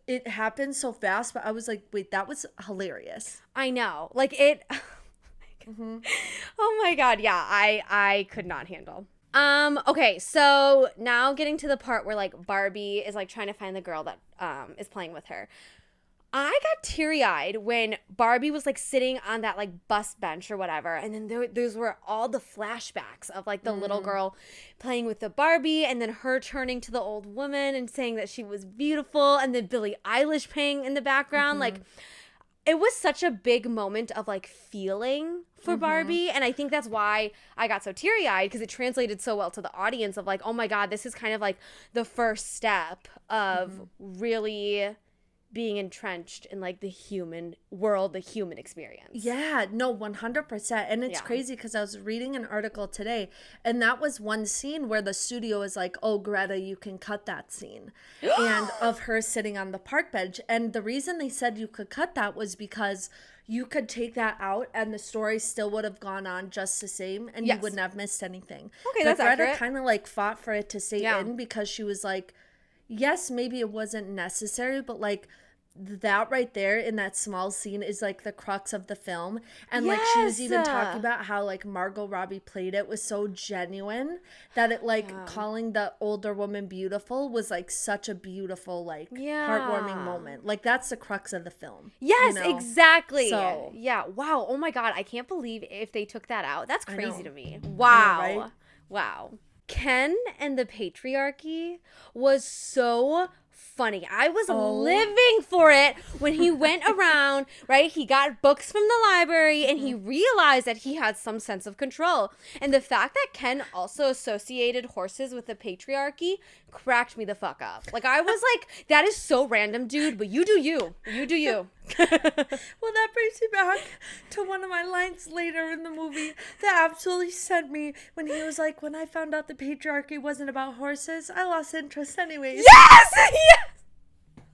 it happens so fast, but I was like, wait, that was hilarious.
I know. Like, it oh my God, yeah, I could not handle. Okay, so now getting to the part where, like, Barbie is, like, trying to find the girl that is playing with her. I got teary-eyed when Barbie was, like, sitting on that, like, bus bench or whatever, and then those were all the flashbacks of, like, the little girl playing with the Barbie, and then her turning to the old woman and saying that she was beautiful, and then Billie Eilish playing in the background, like... It was such a big moment of, like, feeling for Barbie, and I think that's why I got so teary-eyed, because it translated so well to the audience of, like, oh my God, this is kind of, like, the first step of really being entrenched in like the human world, the human experience.
Yeah, no, 100%. And it's crazy because I was reading an article today, and that was one scene where the studio is like, oh, Greta, you can cut that scene. And of her sitting on the park bench. And the reason they said you could cut that was because you could take that out and the story still would have gone on just the same, and you wouldn't have missed anything.
Okay,
but
that's
Greta
accurate.
kind of like fought for it to stay in because she was like, yes, maybe it wasn't necessary, but like that right there in that small scene is like the crux of the film. And like she was even talking about how like Margot Robbie played it was so genuine that it like calling the older woman beautiful was like such a beautiful like heartwarming moment. Like that's the crux of the film.
Yes,
you know?
exactly.
So
yeah, wow. Oh my God, I can't believe if they took that out. That's crazy to me.
I
Wow.
know, right?
Wow. Ken and the patriarchy was so funny. I was living for it when he went around, right? He got books from the library and he realized that he had some sense of control. And the fact that Ken also associated horses with the patriarchy cracked me the fuck up. Like, I was like, that is so random, dude, but you do you. You do you.
Well, that brings me back to one of my lines later in the movie that absolutely sent me when he was like, when I found out the patriarchy wasn't about horses, I lost interest anyways.
Yes! Yes!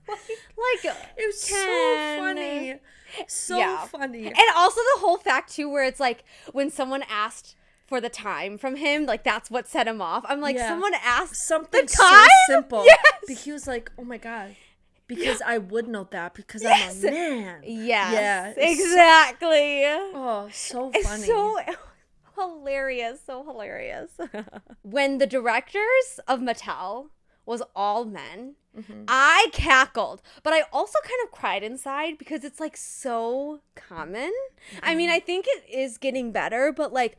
Like
it was
Ken.
so funny. So funny.
And also the whole fact, too, where it's like when someone asked for the time from him, like that's what set him off. I'm like, someone asked
something
the time?
so simple.
Yes!
But he was like, oh my God. Because I would know that because I'm a man.
Yes. Yeah. Exactly.
So funny.
It's so hilarious. So hilarious. When the directors of Mattel was all men, I cackled. But I also kind of cried inside because it's like so common. I mean, I think it is getting better, but like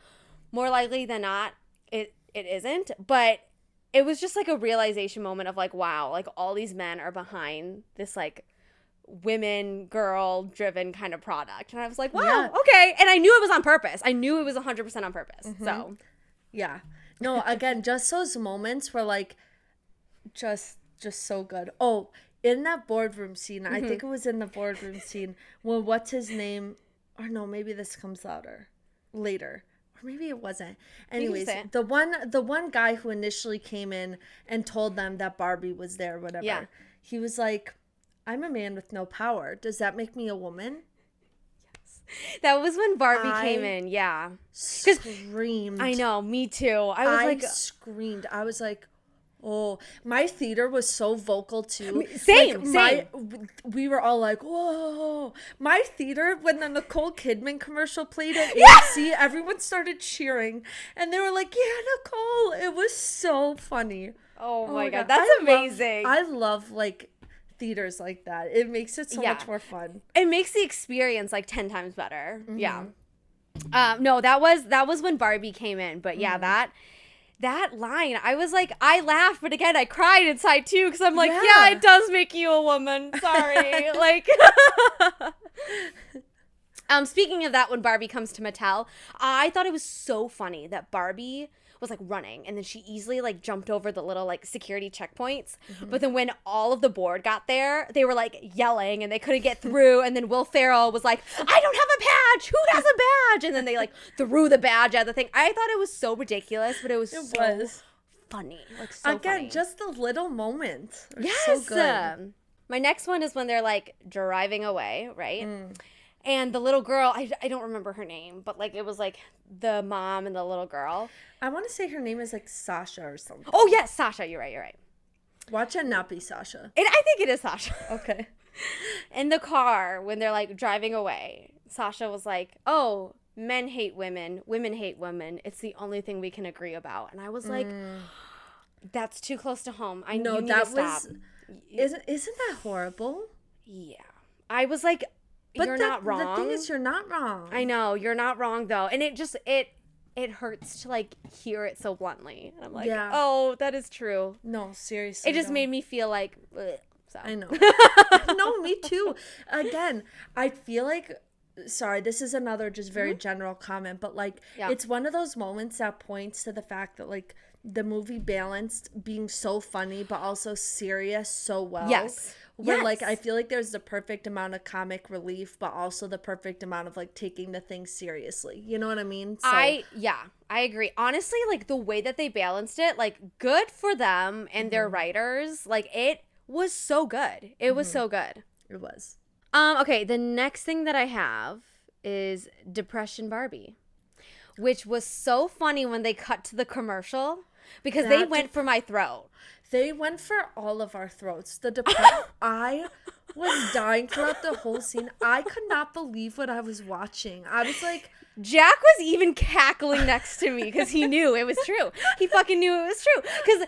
more likely than not, it isn't. But it was just like a realization moment of like, wow, like all these men are behind this like women, girl driven kind of product. And I was like, wow, okay. And I knew it was on purpose. I knew it was 100% on purpose. So,
yeah. No, again, just those moments were like, just so good. Oh, in that boardroom scene, I think it was in the boardroom scene when what's his name, or no, maybe this comes later. Maybe it wasn't. Anyways, the one guy who initially came in and told them that Barbie was there, whatever. Yeah. He was like, I'm a man with no power. Does that make me a woman?
Yes. That was when Barbie came in. Yeah.
Screamed.
I know. Me too. I
screamed. I was like, oh, my theater was so vocal too.
Same.
We were all like, whoa. My theater, when the Nicole Kidman commercial played at AMC, everyone started cheering. And they were like, yeah, Nicole. It was so funny.
Oh my God. That's amazing.
I love like theaters like that. It makes it so much more fun.
It makes the experience like 10 times better. Yeah. No, that was when Barbie came in. But yeah, that line, I was like, I laughed, but again, I cried inside too, because I'm like, yeah, it does make you a woman. Sorry. Like, speaking of that, when Barbie comes to Mattel, I thought it was so funny that Barbie was like running and then she easily like jumped over the little like security checkpoints. But then when all of the board got there, they were like yelling and they couldn't get through. And then Will Ferrell was like, I don't have a badge. Who has a badge? And then they like threw the badge at the thing. I thought it was so ridiculous, but it was funny. Like so funny.
Just the little moments.
Yes.
So good.
My next one is when they're like driving away, right? And the little girl, I don't remember her name, but like it was like the mom and the little girl.
I want to say her name is like Sasha or something.
Oh, yes, Sasha. You're right.
Watch it not be Sasha.
I think it is Sasha.
Okay.
In the car, when they're like driving away, Sasha was like, oh, men hate women, women hate women. It's the only thing we can agree about. And I was like, that's too close to home. I know that was.
Isn't that horrible?
Yeah. I was like, but you're not wrong.
The thing is, you're not wrong.
I know, you're not wrong though. And it hurts to like hear it so bluntly. And I'm like, oh, that is true.
No, seriously.
It just made me feel like, ugh, so.
I know. No, me too. Again, I feel like, sorry, this is another just very general comment, but like, it's one of those moments that points to the fact that like, the movie balanced being so funny but also serious so well.
Yes.
Where,
Yes.
like, I feel like there's the perfect amount of comic relief, but also the perfect amount of, like, taking the thing seriously. You know what I mean? So,
I agree. Honestly, like, the way that they balanced it, like, good for them and their writers. Like, it was so good. It was so good.
it was.
Okay, the next thing that I have is Depression Barbie, which was so funny when they cut to the commercial because they went for my throat.
They went for all of our throats. I was dying throughout the whole scene. I could not believe what I was watching. I was like,
Jack was even cackling next to me because he knew it was true. He fucking knew it was true. Because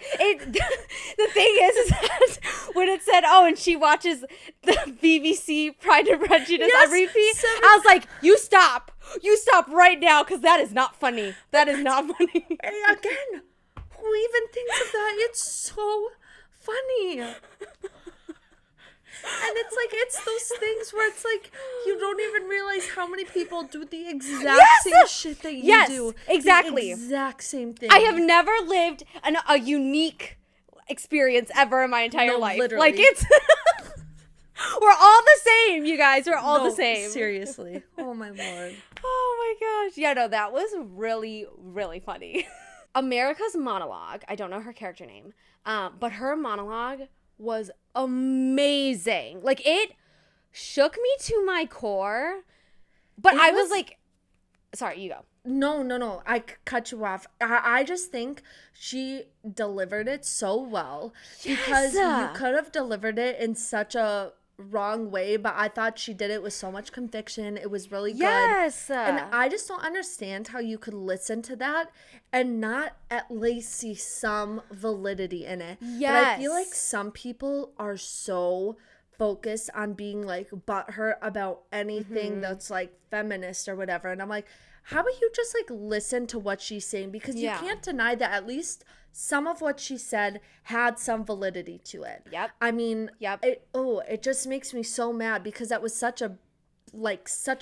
the thing is that when it said, oh, and she watches the BBC Pride and Prejudice on repeat, I was like, you stop. You stop right now because that is not funny. That is not funny.
Hey, again, who even thinks of that? It's so funny. And it's like, it's those things where it's like, you don't even realize how many people do the exact same shit that you do.
Exactly.
The exact same thing.
I have never lived a unique experience ever in my entire life.
Literally.
Like, it's... We're all the same, you guys. We're all the same.
Seriously. Oh, my Lord.
Oh, my gosh. Yeah, no, that was really, really funny. America's monologue, I don't know her character name, but her monologue was amazing. Like, it shook me to my core, but I was like, sorry, you go.
No. I cut you off. I just think she delivered it so well because you could have delivered it in such a wrong way, but I thought she did it with so much conviction. It was really good.
Yes.
And I just don't understand how you could listen to that and not at least see some validity in it.
Yes.
But I feel like some people are so focused on being like butthurt about anything that's like feminist or whatever. And I'm like, how about you just like listen to what she's saying? Because you can't deny that at least some of what she said had some validity to it.
Yep.
I mean, it just makes me so mad because that was such a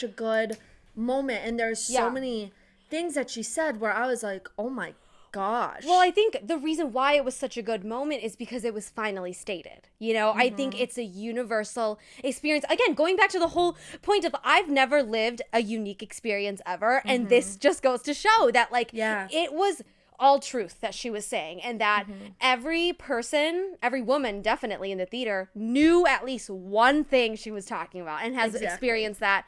good moment. And there's so many things that she said where I was like, oh my gosh.
Well, I think the reason why it was such a good moment is because it was finally stated. You know, I think it's a universal experience. Again, going back to the whole point of I've never lived a unique experience ever. And this just goes to show that, like, it was all truth that she was saying, and that every person, every woman definitely in the theater knew at least one thing she was talking about and has experienced that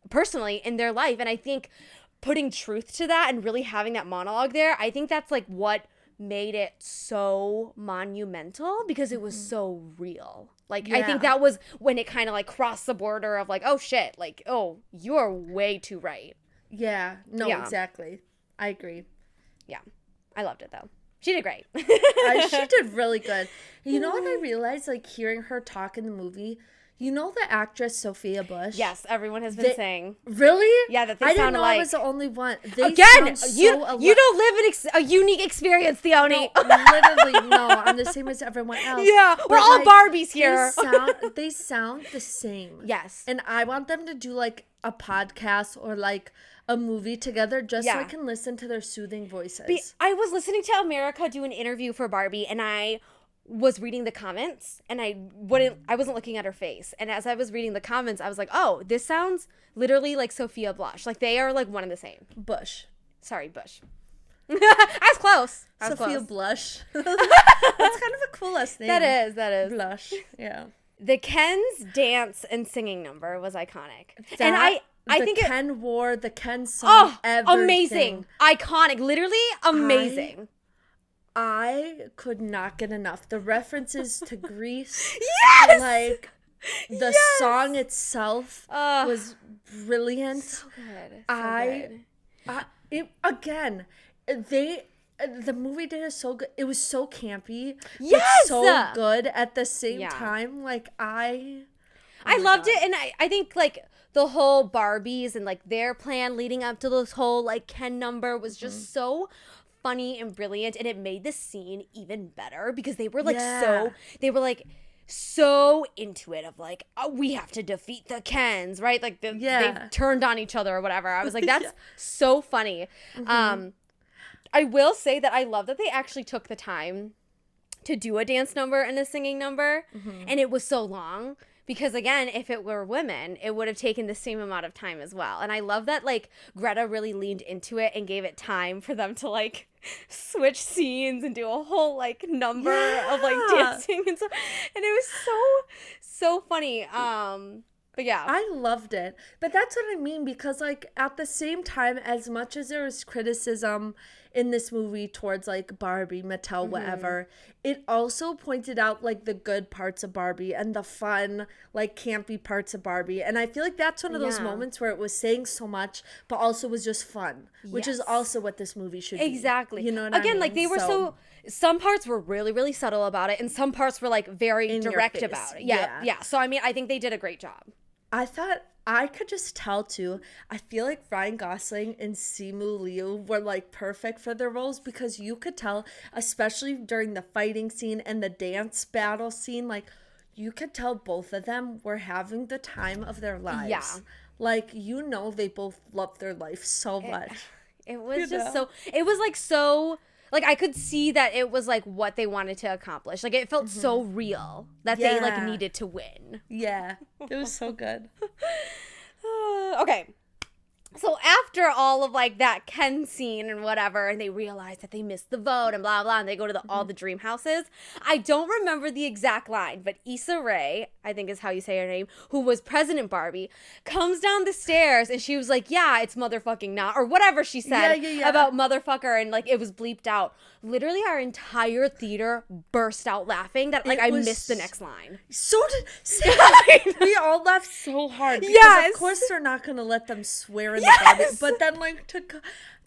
personally in their life. And I think putting truth to that and really having that monologue there, I think that's like what made it so monumental because it was so real. Like, I think that was when it kind of like crossed the border of like, oh shit, like, oh, you're way too right.
Yeah, no, exactly. I agree.
Yeah. I loved it though. She did great.
She did really good. You know what I realized, like, hearing her talk in the movie? You know the actress Sophia Bush?
Yes, everyone has been saying.
Really?
Yeah, that they
I
sound
didn't know
alike.
I was the only one.
Again, you don't live a unique experience, Theoni.
No, literally, no. I'm the same as everyone else.
Yeah, we're all like, Barbies here.
They sound the same.
Yes.
And I want them to do, like, a podcast or, like, a movie together just so I can listen to their soothing voices.
I was listening to America do an interview for Barbie, and I was reading the comments, and I wasn't looking at her face. And as I was reading the comments, I was like, oh, this sounds literally like Sophia Blush. Like, they are like one and the same.
Bush.
Sorry, Bush. I was close.
Sophia Blush. That's kind of a cool last name.
That is.
Blush. Yeah.
The Ken's dance and singing number was iconic. And I think
Ken wore the Ken song. Everything.
Amazing. Iconic. Literally amazing.
I could not get enough. The references to Greece.
Yes!
Like, the song itself was brilliant.
So good.
The movie did it so good. It was so campy.
Yes!
But so good at the same time. Like, I
loved it. And I think, like, the whole Barbies and, like, their plan leading up to this whole, like, Ken number was just so funny and brilliant. And it made the scene even better because they were, like, so into it of, like, oh, we have to defeat the Kens, right? Like, they've turned on each other or whatever. I was like, that's so funny. I will say that I love that they actually took the time to do a dance number and a singing number, and it was so long. Because, again, if it were women, it would have taken the same amount of time as well. And I love that, like, Greta really leaned into it and gave it time for them to, like, switch scenes and do a whole, like, number of, like, dancing and stuff. And it was so funny. But, yeah.
I loved it. But that's what I mean, because, like, at the same time, as much as there was criticism in this movie towards, like, Barbie, Mattel, whatever, it also pointed out, like, the good parts of Barbie and the fun, like, campy parts of Barbie. And I feel like that's one of those moments where it was saying so much, but also was just fun, which is also what this movie should be.
Exactly.
You know what I mean?
Like, they were some parts were really, really subtle about it, and some parts were, like, very direct about it. Yeah. So, I mean, I think they did a great job.
I thought I could just tell too. I feel like Ryan Gosling and Simu Liu were like perfect for their roles, because you could tell, especially during the fighting scene and the dance battle scene, like you could tell both of them were having the time of their lives.
Yeah.
Like, you know, they both loved their life so much.
It was it was like so. Like, I could see that it was, like, what they wanted to accomplish. Like, it felt so real that they, like, needed to win.
Yeah. It was so good.
Okay. So after all of, like, that Ken scene and whatever, and they realize that they missed the vote and blah, blah, and they go to all the dream houses, I don't remember the exact line, but Issa Rae, I think is how you say her name, who was President Barbie, comes down the stairs, and she was like, yeah, it's motherfucking not, or whatever she said about motherfucker, and, like, it was bleeped out. Literally, our entire theater burst out laughing that, like, I missed the next line.
So did we all laughed so hard. Because of course they're not going to let them swear in the Barbie. But then, like,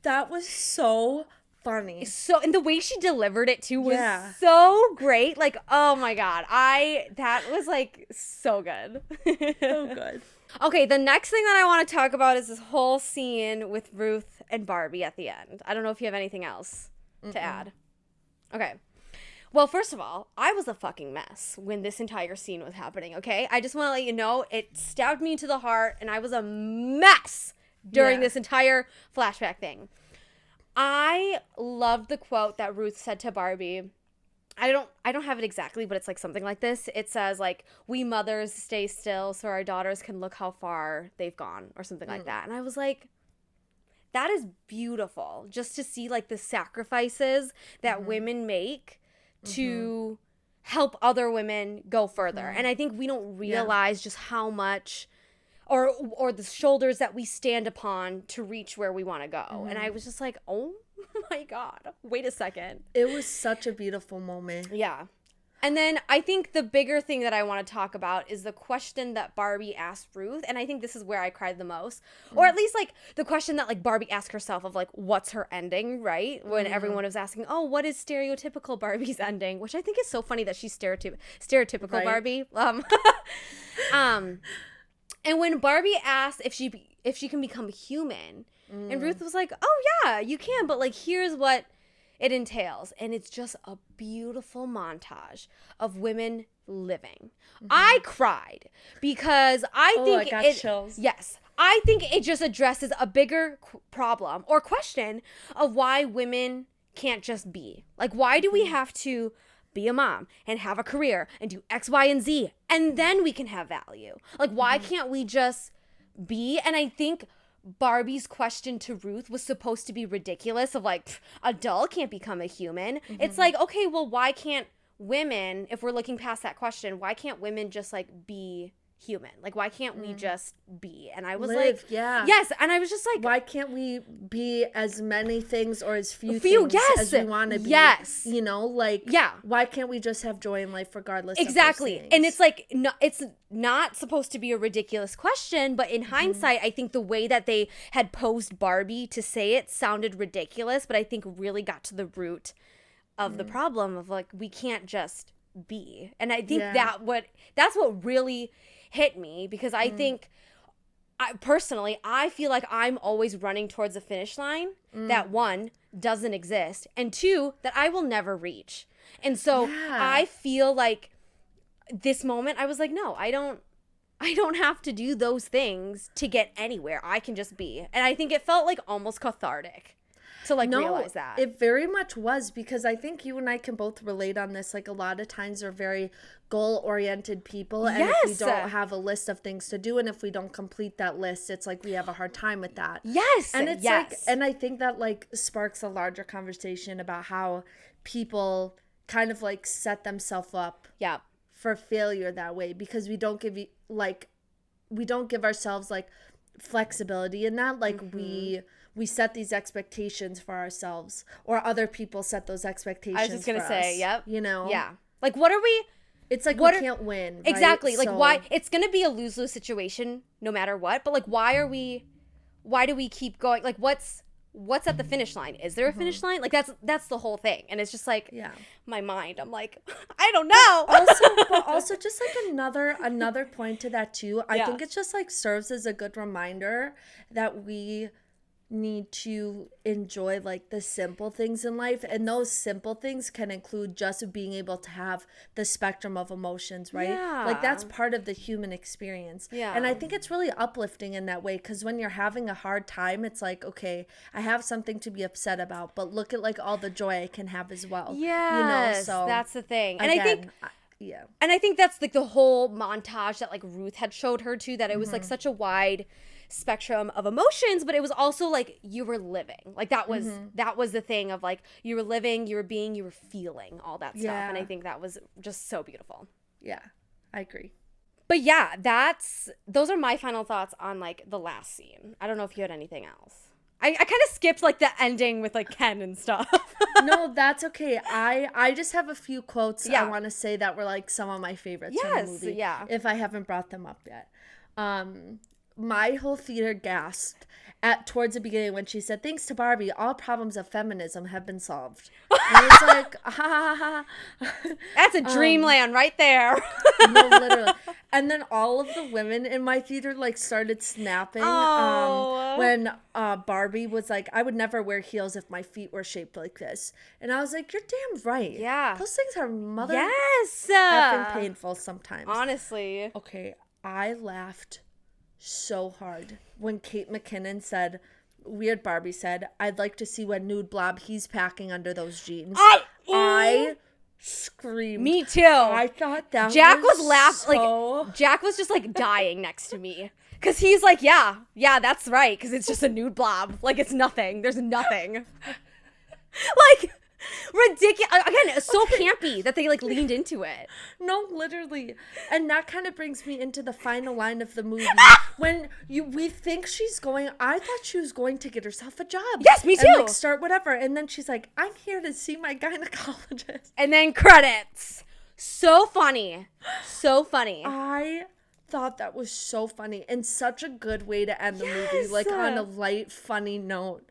that was so funny.
So, and the way she delivered it, too, was so great. Like, oh, my God. That was, like, so good.
So good.
Okay, the next thing that I want to talk about is this whole scene with Ruth and Barbie at the end. I don't know if you have anything else to add. Okay. Well, first of all, I was a fucking mess when this entire scene was happening, okay? I just want to let you know, it stabbed me to the heart, and I was a mess during this entire flashback thing. I loved the quote that Ruth said to Barbie. I don't have it exactly, but it's like something like this. It says, like, we mothers stay still so our daughters can look how far they've gone, or something like that. And I was like, that is beautiful, just to see, like, the sacrifices that women make to help other women go further. And I think we don't realize just how much, or the shoulders that we stand upon to reach where we want to go. And I was just like, oh my God, wait a second.
It was such a beautiful moment.
Yeah. And then I think the bigger thing that I want to talk about is the question that Barbie asked Ruth. And I think this is where I cried the most. Or at least, like, the question that, like, Barbie asked herself of, like, what's her ending, right? When everyone was asking, oh, what is stereotypical Barbie's ending? Which I think is so funny that she's stereotypical Barbie. And when Barbie asked if she can become human, and Ruth was like, oh, yeah, you can. But, like, here's what it entails, and it's just a beautiful montage of women living. I cried because I think
I got chills.
Yes, I think it just addresses a bigger problem or question of why women can't just be. Like, why do we have to be a mom and have a career and do X, Y, and Z, and then we can have value? Like, why can't we just be? And I think Barbie's question to Ruth was supposed to be ridiculous, of like, a doll can't become a human. It's like, okay, well, why can't women, if we're looking past that question, why can't women just, like, be human? Like, why can't we just be? And I was like, yes. And I was just like,
why can't we be as many things or as few things as we want to be?
Yes.
You know, like, why can't we just have joy in life regardless of those things?
And it's like, no, it's not supposed to be a ridiculous question, but in hindsight, I think the way that they had posed Barbie to say it sounded ridiculous, but I think really got to the root of the problem of, like, we can't just be. And I think that's what really hit me, because I think, personally, I feel like I'm always running towards a finish line that, one, doesn't exist, and two, that I will never reach. And so I feel like this moment, I was like, no, I don't have to do those things to get anywhere. I can just be. And I think it felt like almost cathartic. to like
No,
realize that.
it very much was, because I think you and I can both relate on this. Like, a lot of times we're very goal-oriented people, and if we
Yes.
don't have a list of things to do, and if we don't complete that list, it's like we have a hard time with that.
Yes.
And it's
yes.
like, and I think that like sparks a larger conversation about how people kind of like set themselves up
yeah.
for failure that way, because we don't give we don't give ourselves like flexibility in that. Like we set these expectations for ourselves, or other people set those expectations.
I was just gonna say,
us,
yep.
you know?
Yeah. Like, what are we?
It's like we can't win. Right?
Exactly. Like,
so,
why? It's gonna be a lose-lose situation no matter what. But like, why do we keep going? Like, what's at the finish line? Is there a finish line? Like, that's the whole thing. And it's just like, my mind, I'm like, I don't know.
But also just like another point to that too. I think it just like serves as a good reminder that we need to enjoy like the simple things in life, and those simple things can include just being able to have the spectrum of emotions, right? Like, that's part of the human experience. And I think it's really uplifting in that way, because when you're having a hard time, it's like, okay, I have something to be upset about, but look at like all the joy I can have as well.
Yes,
so
that's the thing. And
again,
I think and I think that's like the whole montage that like Ruth had showed her too, that it was like such a wide spectrum of emotions, but it was also like you were living. Like, that was the thing of like, you were living, you were being, you were feeling all that stuff. And I think that was just so beautiful.
Yeah, I agree.
But yeah, those are my final thoughts on like the last scene. I don't know if you had anything else. I kind of skipped like the ending with like Ken and stuff.
No, that's okay. I just have a few quotes I want to say that were like some of my favorites from the movie. If I haven't brought them up yet. My whole theater gasped towards the beginning when she said, "Thanks to Barbie, all problems of feminism have been solved." And I was like, ha ha ha.
That's a dreamland right there.
No, literally. And then all of the women in my theater like started snapping when Barbie was like, "I would never wear heels if my feet were shaped like this." And I was like, "You're damn right."
Yeah.
Those things are
yes.
effing painful sometimes.
Honestly.
Okay, I laughed so hard when Kate McKinnon said, Weird Barbie said, "I'd like to see what nude blob he's packing under those jeans." I screamed.
Me too.
I thought that
Jack was
laughing.
like Jack was just like dying next to me, because he's like, yeah, that's right, because it's just a nude blob. Like, it's nothing. There's nothing. Like, ridiculous. Again, it's so campy that they like leaned into it.
No, literally. And that kind of brings me into the final line of the movie when we think she's going. I thought she was going to get herself a job.
Yes, me too.
And like start whatever. And then she's like, "I'm here to see my gynecologist."
And then credits. So funny. So funny.
I thought that was so funny and such a good way to end the movie, like on a light, funny note.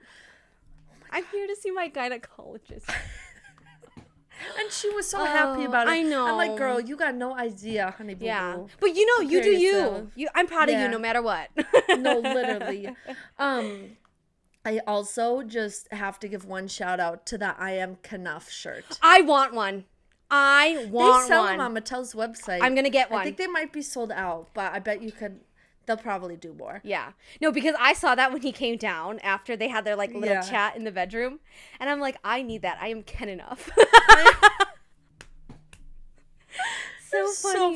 I'm here to see my gynecologist.
And she was so happy about it.
I know.
I'm like, girl, you got no idea, honey boo.
Yeah. But you know, you do you. I'm proud of you no matter what.
No, literally. I also just have to give one shout out to the "I Am Knuff" shirt.
I want one. They
sell them on Mattel's website.
I'm going to get one.
I think they might be sold out, but I bet you could. They'll probably do more.
Yeah. No, because I saw that when he came down after they had their like little chat in the bedroom. And I'm like, I need that. I am Ken enough. So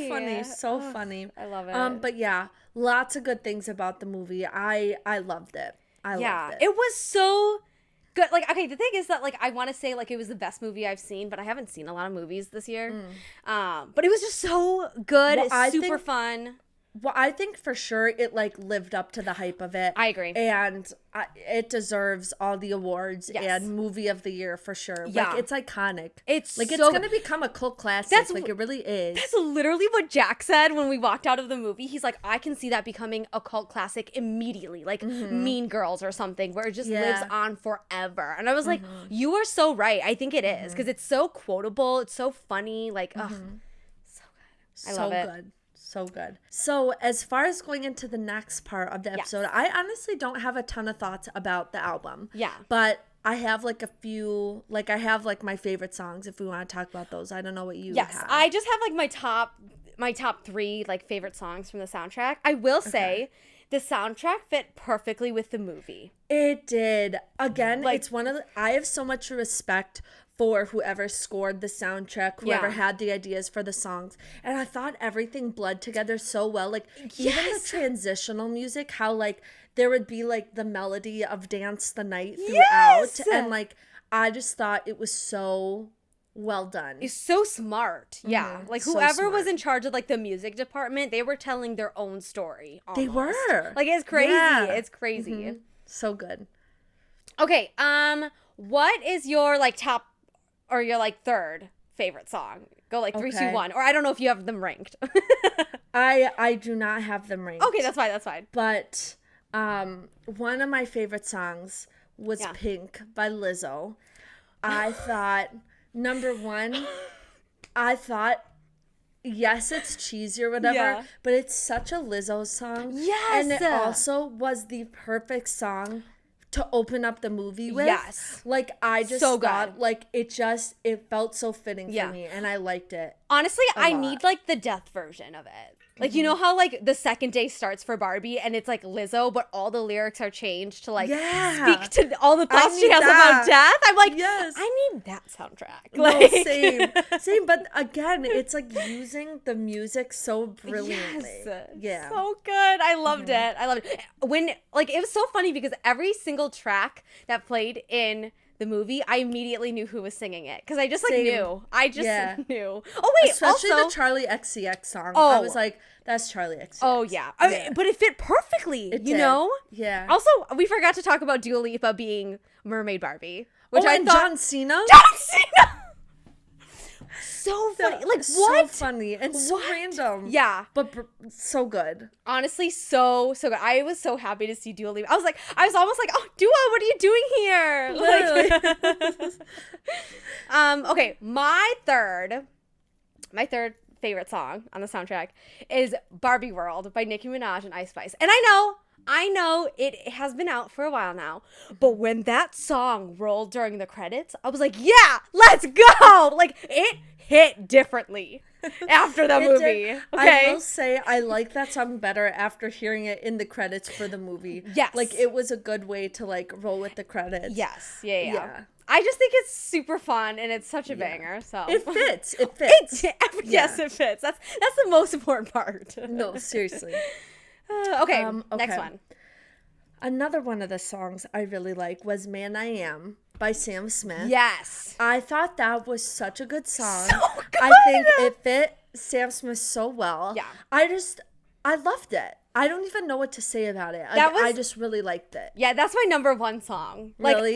funny.
So funny.
I love it.
But yeah, lots of good things about the movie. I loved it. I loved it.
It was so good. Like, okay, the thing is that like I want to say like it was the best movie I've seen, but I haven't seen a lot of movies this year. But it was just so good. Well, super fun.
Well, I think for sure it like lived up to the hype of it.
I agree.
And it deserves all the awards and movie of the year for sure.
Yeah.
Like, it's iconic.
It's
like,
so,
it's going to become a cult classic. Like, it really is.
That's literally what Jack said when we walked out of the movie. He's like, I can see that becoming a cult classic immediately. Like Mean Girls or something, where it just lives on forever. And I was like, you are so right. I think it is. Because it's so quotable. It's so funny. Like, so good. I love it.
Good. So good. So as far as going into the next part of the episode, I honestly don't have a ton of thoughts about the album.
Yeah.
But I have like a few, like I have like my favorite songs if we want to talk about those. I don't know what you have.
I just have like my top 3 like favorite songs from the soundtrack. I will say the soundtrack fit perfectly with the movie.
It did. Again,
Like,
it's one of the, I have so much respect for whoever scored the soundtrack, whoever had the ideas for the songs. And I thought everything bled together so well. Like, even the transitional music, how, like, there would be, like, the melody of Dance the Night throughout. And, like, I just thought it was so well done.
It's so smart. Yeah. Like,
So
whoever was
smart.
in charge of, like, the music department, they were telling their own story. Almost.
They were.
Like, it's crazy.
Yeah.
It's crazy.
So good.
Okay. What is your, like, top or your, like, third favorite song? Go, like, 3, 2, 1. Or I don't know if you have them ranked.
I do not have them ranked.
Okay, that's fine. That's fine.
But one of my favorite songs was Pink by Lizzo. I thought, number one, I thought, yes, it's cheesy or whatever, but it's such a Lizzo song.
Yes.
And it also was the perfect song to open up the movie with.
Yes.
Like, I just
So
thought,
good.
like, it felt so fitting for me, and I liked it.
Honestly, I
lot.
need, like, the death version of it. Like, you know how, like, the second day starts for Barbie and it's, like, Lizzo, but all the lyrics are changed to, like, speak to all the thoughts she
need
has
that.
about death? I'm like,
Yes.
I need that soundtrack.
No,
Like,
same. But again, it's like using the music so brilliantly.
Yes.
Yeah.
So good. I loved it. I loved it. When, like, it was so funny because every single track that played in the movie, I immediately knew who was singing it. Because I just, like,
Same.
knew. I just
Yeah.
knew. Oh, wait.
Especially
also,
the Charlie XCX song.
Oh.
I was like, that's Charlie XCX.
oh, yeah. I mean, but it fit perfectly,
It
you
did.
know?
Yeah.
Also, we forgot to talk about Dua Lipa being Mermaid Barbie. Which I
and
thought...
John Cena?
John Cena! So funny. Like,
So
what?
funny and so
What?
random.
Yeah.
But so good.
Honestly, so good. I was so happy to see Dua Lipa. I was almost like, oh, Dua, what are you doing here? Like, okay, my third favorite song on the soundtrack is Barbie World by Nicki Minaj and Ice Spice. And I know it has been out for a while now, but when that song rolled during the credits, I was like, yeah, let's go! Like, it hit differently after the movie.
Did.
Okay?
I will say I like that song better after hearing it in the credits for the movie.
Yes.
Like, it was a good way to, like, roll with the credits.
Yes. Yeah. I just think it's super fun and it's such a banger. So
It fits. It fits.
Yes, it fits. That's the most important part.
No, seriously.
Okay,
Okay.
next one.
Another one of the songs I really like was Man I Am by Sam Smith.
Yes.
I thought that was such a good song.
So good.
I think it fit Sam Smith so well.
Yeah.
I loved it. I don't even know what to say about it. I just really liked it.
Yeah, that's my number one song. Like,
Really?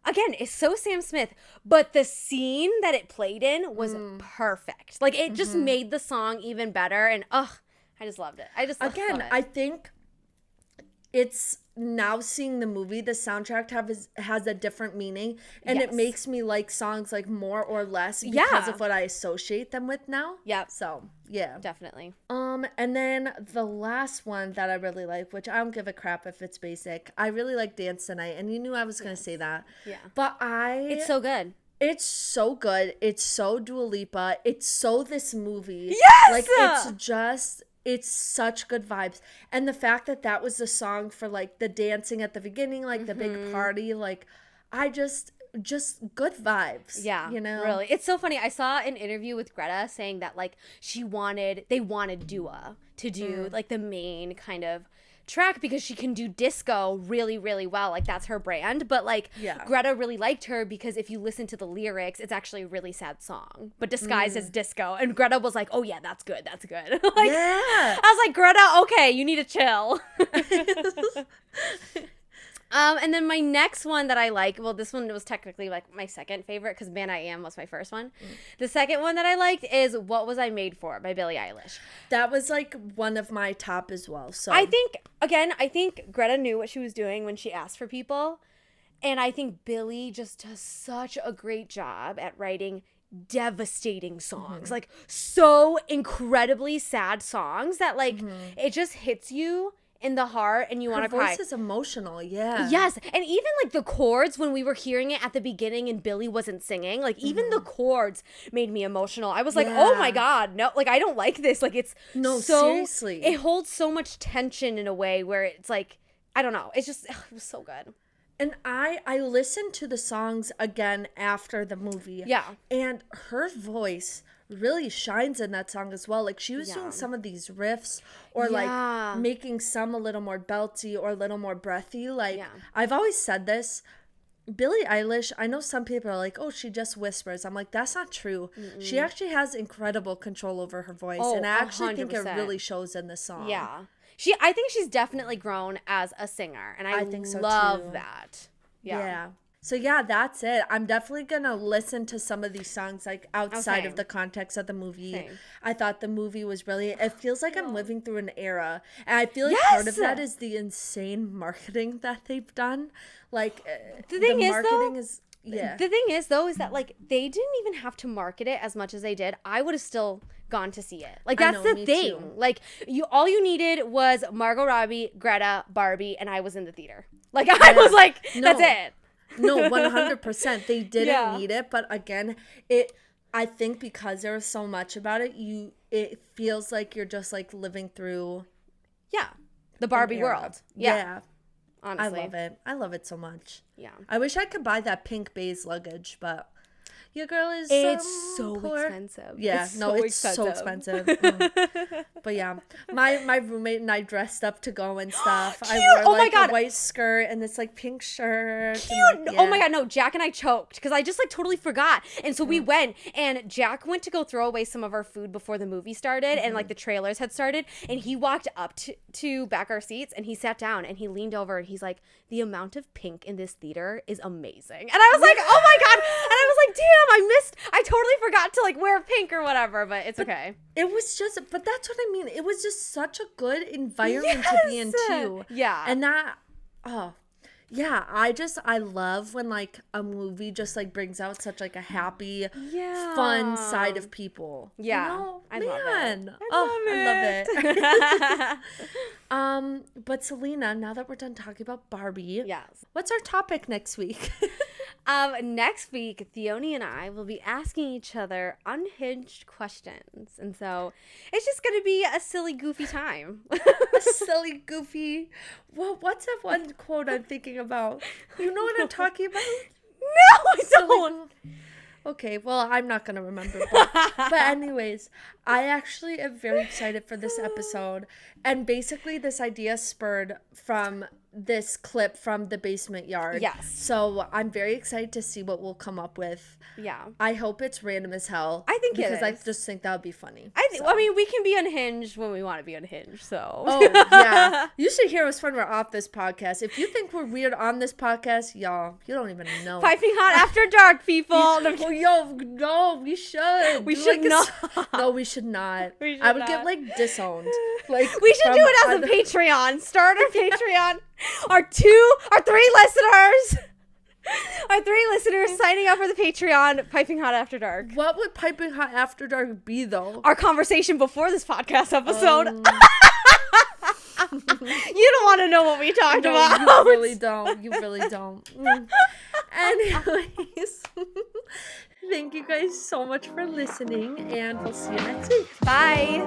Again, it's so Sam Smith, but the scene that it played in was perfect. Like, it just made the song even better, and I just loved it. Love it.
I think it's now seeing the movie, the soundtrack has a different meaning, and it makes me like songs like more or less because of what I associate them with now.
Yep.
So yeah,
Definitely.
and then the last one that I really like, which I don't give a crap if it's basic, I really like Dance the Night, and you knew I was gonna say that.
Yeah.
But
It's so good.
it's so good. It's so Dua Lipa. It's so this movie.
Yes!
Like, it's such good vibes. And the fact that was the song for, like, the dancing at the beginning, like, the big party, like, just good vibes.
Yeah,
You know?
really. It's so funny. I saw an interview with Greta saying that, like, they wanted Dua to do, like, the main kind of track because she can do disco really, really well. Like, that's her brand. But, like, Greta really liked her because if you listen to the lyrics, it's actually a really sad song, but disguised as disco. And Greta was like, oh, yeah, that's good. That's good. Like,
Yeah.
I was like, Greta, okay, you need to chill. And then my next one that I like, well, this one was technically like my second favorite because Man I Am was my first one. The second one that I liked is What Was I Made For by Billie Eilish.
That was, like, one of my top as well. So
I think Greta knew what she was doing when she asked for people. And I think Billie just does such a great job at writing devastating songs. Like, so incredibly sad songs that, like, it just hits you in the heart and you want to cry.
Her voice is emotional, yeah.
Yes, and even like the chords when we were hearing it at the beginning and Billy wasn't singing, like even the chords made me emotional. I was like, oh my God, no, like I don't like this. Like it's
seriously.
It holds so much tension in a way where it's like, I don't know. It's just, it was so good.
And I listened to the songs again after the movie.
Yeah.
And her voice really shines in that song as well. Like she was doing some of these riffs or like making some a little more belty or a little more breathy. Like I've always said this, Billie Eilish, I know some people are like, oh, she just whispers. I'm like, that's not true. Mm-mm. She actually has incredible control over her voice. And I actually 100%. Think it really shows in the song.
Yeah. I think she's definitely grown as a singer. And I think so love too. That.
Yeah. So yeah, that's it. I'm definitely gonna listen to some of these songs like outside of the context of the movie. Same. I thought the movie was brilliant. It feels like I'm living through an era, and I feel like part of that is the insane marketing that they've done. Like the marketing is
The thing is though is that like they didn't even have to market it as much as they did. I would have still gone to see it. Like that's the thing. Too. Like all you needed was Margot Robbie, Greta, Barbie, and I was in the theater. Like I was like, that's it.
No, 100%. They didn't need it, but again, I think because there was so much about it, it feels like you're just like living through
the Barbie world.
Yeah.
Honestly.
I love it. I love it so much.
Yeah.
I wish I could buy that pink beige luggage, but your girl is
so
poor.
Expensive.
Yeah, it's so expensive. Mm. But yeah, my roommate and I dressed up to go and stuff.
Cute.
I wore like a white skirt and this like pink shirt.
Cute. And, like, oh my God, no, Jack and I choked because I just like totally forgot. And so we went and Jack went to go throw away some of our food before the movie started and like the trailers had started. And he walked up to back our seats and he sat down and he leaned over and he's like, the amount of pink in this theater is amazing. And I was like, oh my God. And I was like, damn, I totally forgot to like wear pink or whatever, but it's okay.
It was just, but that's what I mean. It was just such a good environment to be in too.
Yeah.
And that, yeah, I love when like a movie just like brings out such like a happy, fun side of people.
Yeah.
You know?
I love it.
I love it. But Selena, now that we're done talking about Barbie, what's our topic next week?
Next week, Theoni and I will be asking each other unhinged questions. And so it's just going to be a silly, goofy time.
A silly, goofy. Well, what's that one quote I'm thinking about? You know what I'm talking about?
No, I don't.
Okay, well, I'm not going to remember. But anyways, I actually am very excited for this episode. And basically, this idea spurred from this clip from the basement yard.
Yes.
So I'm very excited to see what we'll come up with.
Yeah.
I hope it's random as hell.
I think it is.
Because I just think that would be funny.
I mean, we can be unhinged when we want to be unhinged, so.
Oh, yeah. You should hear us when we're off this podcast. If you think we're weird on this podcast, y'all, you don't even know.
Piping hot after dark, people.
Well, yo, no, we should.
We should not.
No, we should not. I would get, like, disowned. Like,
we should do it as a Patreon. Start our Patreon. Our three listeners signing up for the Patreon Piping Hot After Dark.
What would Piping Hot After Dark be, though?
Our conversation before this podcast episode. You don't want to know what we talked about.
You really don't. You really don't. Anyways, thank you guys so much for listening, and we'll see you next week.
Bye.